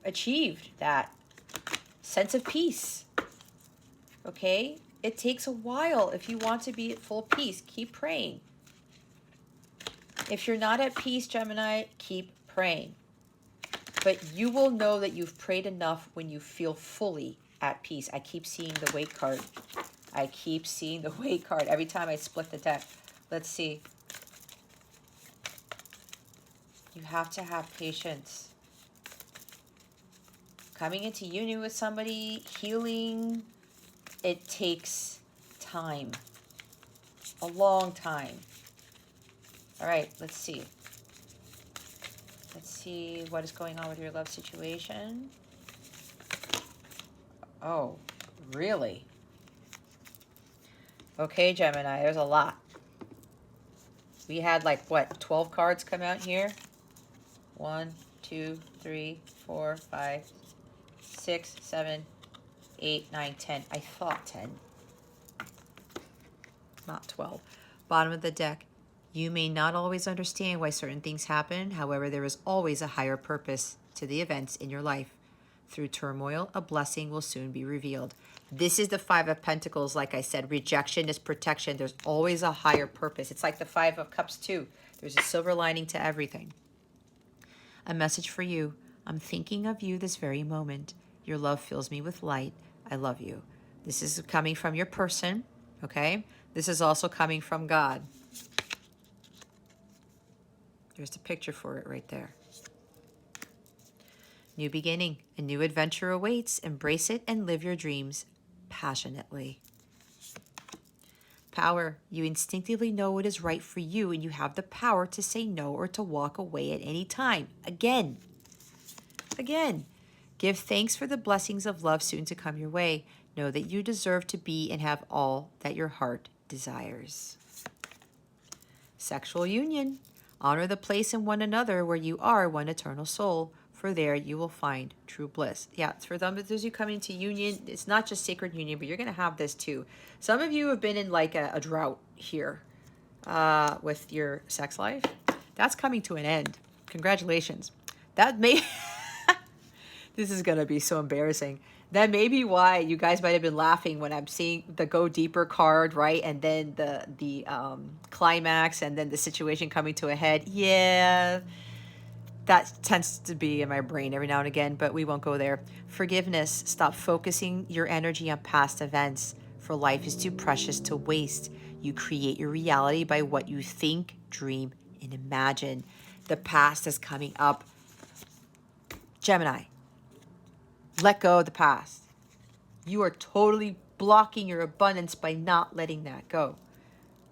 achieved that sense of peace, okay? It takes a while if you want to be at full peace. Keep praying. If you're not at peace, Gemini, keep praying. But you will know that you've prayed enough when you feel fully at peace. I keep seeing the Wait card. I keep seeing the Wait card every time I split the deck. Let's see. You have to have patience. Coming into union with somebody, healing, it takes time. A long time. All right, let's see. Let's see what is going on with your love situation. Oh, really? Okay, Gemini, there's a lot. We had like, what, 12 cards come out here? 1, 2, 3, 4, 5, 6, 7, 8, 9, 10. I thought 10. Not 12. Bottom of the deck. You may not always understand why certain things happen. However, there is always a higher purpose to the events in your life. Through turmoil, a blessing will soon be revealed. This is the Five of Pentacles. Like I said, rejection is protection. There's always a higher purpose. It's like the Five of Cups too. There's a silver lining to everything. A message for you. I'm thinking of you this very moment. Your love fills me with light. I love you. This is coming from your person, okay? This is also coming from God. There's the picture for it right there. New beginning. A new adventure awaits. Embrace it and live your dreams passionately. Power. You instinctively know what is right for you, and you have the power to say no or to walk away at any time. Again. Give thanks for the blessings of love soon to come your way. Know that you deserve to be and have all that your heart desires. Sexual union. Honor the place in one another where you are one eternal soul, for there you will find true bliss. Yeah, it's for them, but those you coming into union, it's not just sacred union, but you're going to have this too. Some of you have been in like a drought here with your sex life. That's coming to an end. Congratulations. That may... This is going to be so embarrassing. That may be why you guys might have been laughing when I'm seeing the Go Deeper card, right? And then the climax and then the situation coming to a head. Yeah, that tends to be in my brain every now and again, but we won't go there. Forgiveness. Stop focusing your energy on past events, for life is too precious to waste. You create your reality by what you think, dream, and imagine. The past is coming up. Gemini. Let go of the past. You are totally blocking your abundance by not letting that go.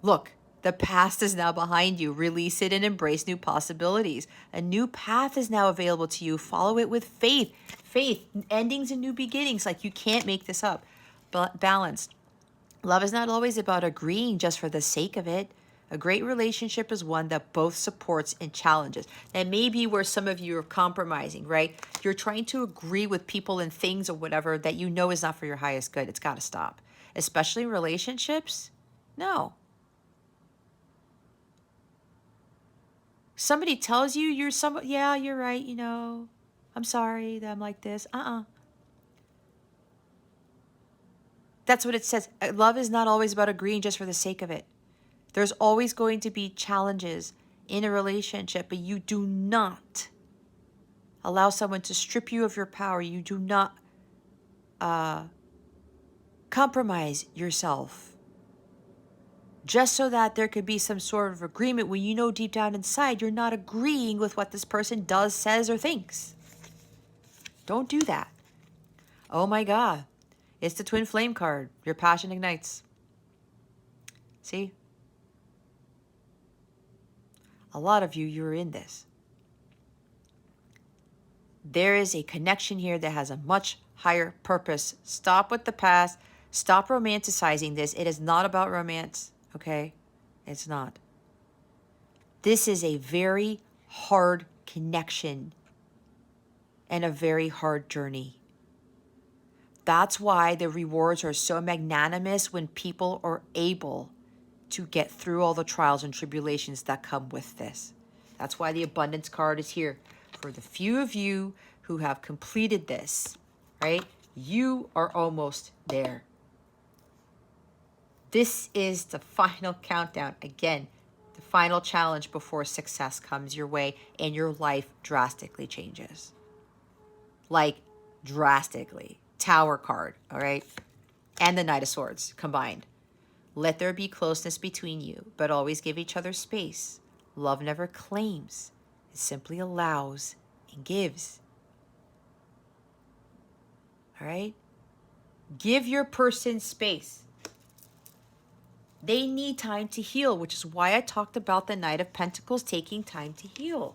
Look, the past is now behind you. Release it and embrace new possibilities. A new path is now available to you. Follow it with faith. Faith, endings and new beginnings. Like, you can't make this up. But balanced. Love is not always about agreeing just for the sake of it. A great relationship is one that both supports and challenges. That may be where some of you are compromising, right? You're trying to agree with people and things or whatever that you know is not for your highest good. It's got to stop. Especially in relationships. No. Somebody tells you you're yeah, you're right, you know. I'm sorry that I'm like this. That's what it says. Love is not always about agreeing just for the sake of it. There's always going to be challenges in a relationship, but you do not allow someone to strip you of your power. You do not compromise yourself just so that there could be some sort of agreement when you know deep down inside you're not agreeing with what this person does, says, or thinks. Don't do that. Oh my God. It's the twin flame card. Your passion ignites. See? A lot of you, you're in this. There is a connection here that has a much higher purpose. Stop with the past. Stop romanticizing this. It is not about romance, okay? It's not. This is a very hard connection and a very hard journey. That's why the rewards are so magnanimous when people are able to get through all the trials and tribulations that come with this. That's why the abundance card is here. For the few of you who have completed this, right? You are almost there. This is the final countdown. Again, the final challenge before success comes your way and your life drastically changes. Like drastically. Tower card, all right? And the Knight of Swords combined. Let there be closeness between you, but always give each other space. Love never claims. It simply allows and gives. All right? Give your person space. They need time to heal, which is why I talked about the Knight of Pentacles taking time to heal.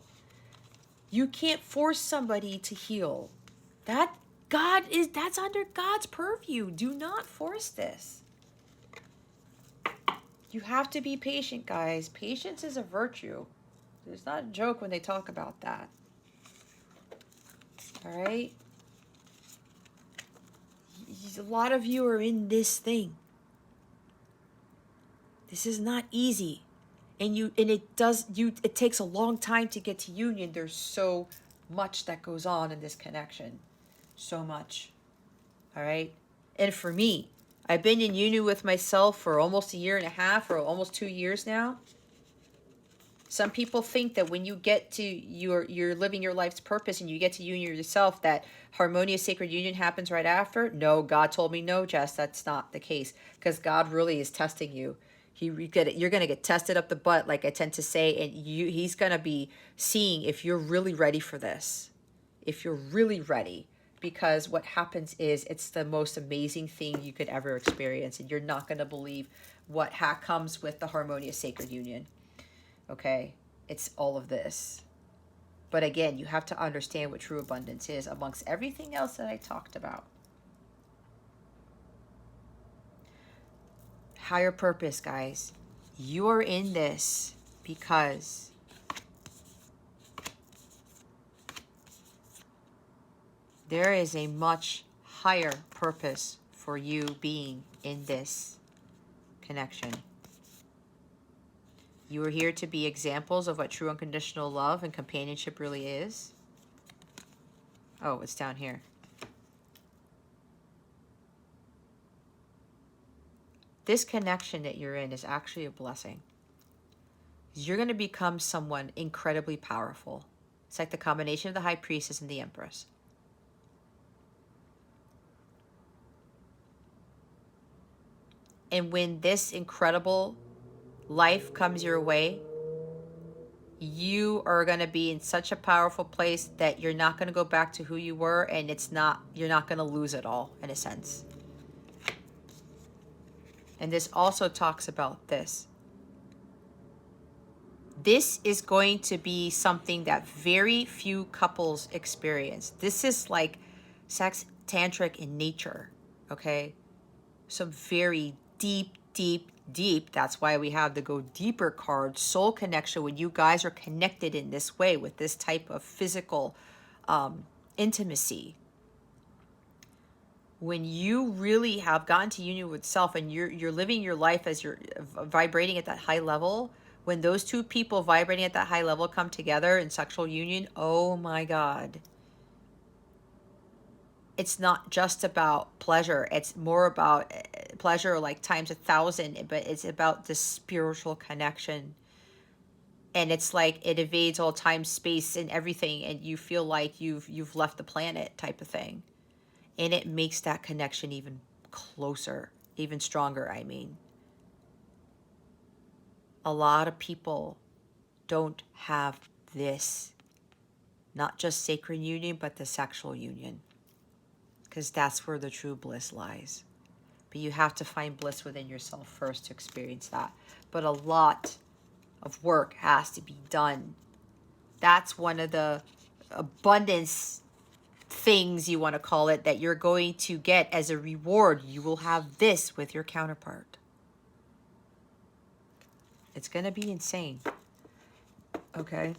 You can't force somebody to heal. That's under God's purview. Do not force this. You have to be patient, guys. Patience is a virtue. It's not a joke when they talk about that. All right? A lot of you are in this thing. This is not easy. It takes a long time to get to union. There's so much that goes on in this connection. So much. All right? And for me, I've been in union with myself for almost 1.5 years or almost 2 years now. Some people think that when you get to you're living your life's purpose and you get to union yourself, that harmonious sacred union happens right after. No, God told me no, Jess, that's not the case, because God really is testing you. You're going to get tested up the butt, like I tend to say, and he's going to be seeing if you're really ready for this. If you're really ready. Because what happens is it's the most amazing thing you could ever experience, and you're not going to believe what comes with the harmonious sacred union. Okay? It's all of this. But again, you have to understand what true abundance is amongst everything else that I talked about. Higher purpose, guys. You are in this because there is a much higher purpose for you being in this connection. You are here to be examples of what true unconditional love and companionship really is. Oh, it's down here. This connection that you're in is actually a blessing. You're going to become someone incredibly powerful. It's like the combination of the High Priestess and the Empress. And when this incredible life comes your way, you are going to be in such a powerful place that you're not going to go back to who you were, and you're not going to lose it all, in a sense. And this also talks about this. This is going to be something that very few couples experience. This is like sex tantric in nature, okay? Some very deep, that's why we have the go deeper card, soul connection, when you guys are connected in this way with this type of physical intimacy. When you really have gotten to union with self and you're living your life as you're vibrating at that high level, when those two people vibrating at that high level come together in sexual union, oh my God. It's not just about pleasure. It's more about pleasure like times 1,000, but it's about the spiritual connection. And it's like it evades all time, space, and everything, and you feel like you've left the planet type of thing. And it makes that connection even closer, even stronger, I mean. A lot of people don't have this. Not just sacred union, but the sexual union. Because that's where the true bliss lies. But you have to find bliss within yourself first to experience that. But a lot of work has to be done. That's one of the abundance things, you want to call it, that you're going to get as a reward. You will have this with your counterpart. It's going to be insane. Okay?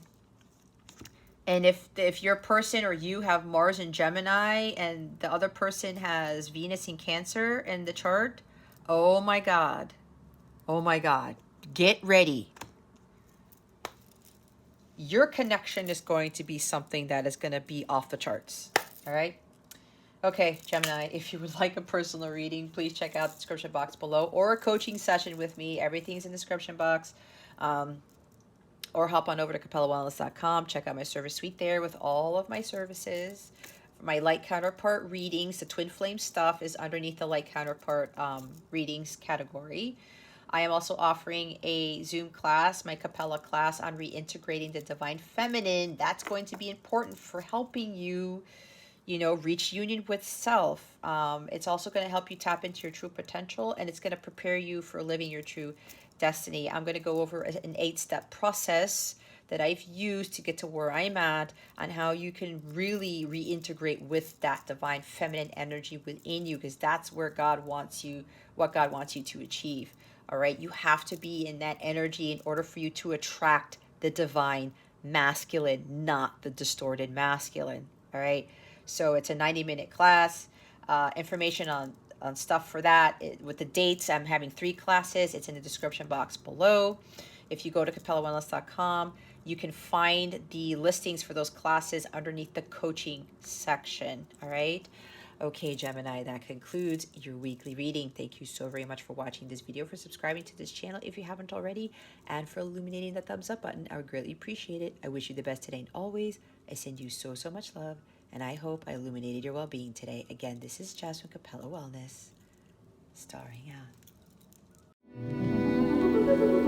And if your person or you have Mars in Gemini and the other person has Venus in Cancer in the chart, oh my God. Oh my God. Get ready. Your connection is going to be something that is going to be off the charts. All right? Okay, Gemini, if you would like a personal reading, please check out the description box below, or a coaching session with me. Everything's in the description box. Or hop on over to CapellaWellness.com. Check out my service suite there with all of my services. My light counterpart readings, the twin flame stuff, is underneath the light counterpart readings category. I am also offering a Zoom class, my Capella class, on reintegrating the divine feminine. That's going to be important for helping you, you know, reach union with self. It's also going to help you tap into your true potential, and it's going to prepare you for living your true destiny. I'm going to go over an 8-step process that I've used to get to where I'm at, on how you can really reintegrate with that divine feminine energy within you, because that's where God wants you, what God wants you to achieve. All right, you have to be in that energy in order for you to attract the divine masculine, not the distorted masculine. All right, so it's a 90-minute class. Information on stuff for that, with the dates, I'm having 3 classes. It's in the description box below. If you go to CapellaWellness.com, you can find the listings for those classes underneath the coaching section. All right. Okay, Gemini, that concludes your weekly reading. Thank you so very much for watching this video, for subscribing to this channel if you haven't already, and for illuminating the thumbs up button. I would greatly appreciate it. I wish you the best today and always. I send you so, so much love, and I hope I illuminated your well-being today. Again, this is Jasmine, Capella Wellness, starring out.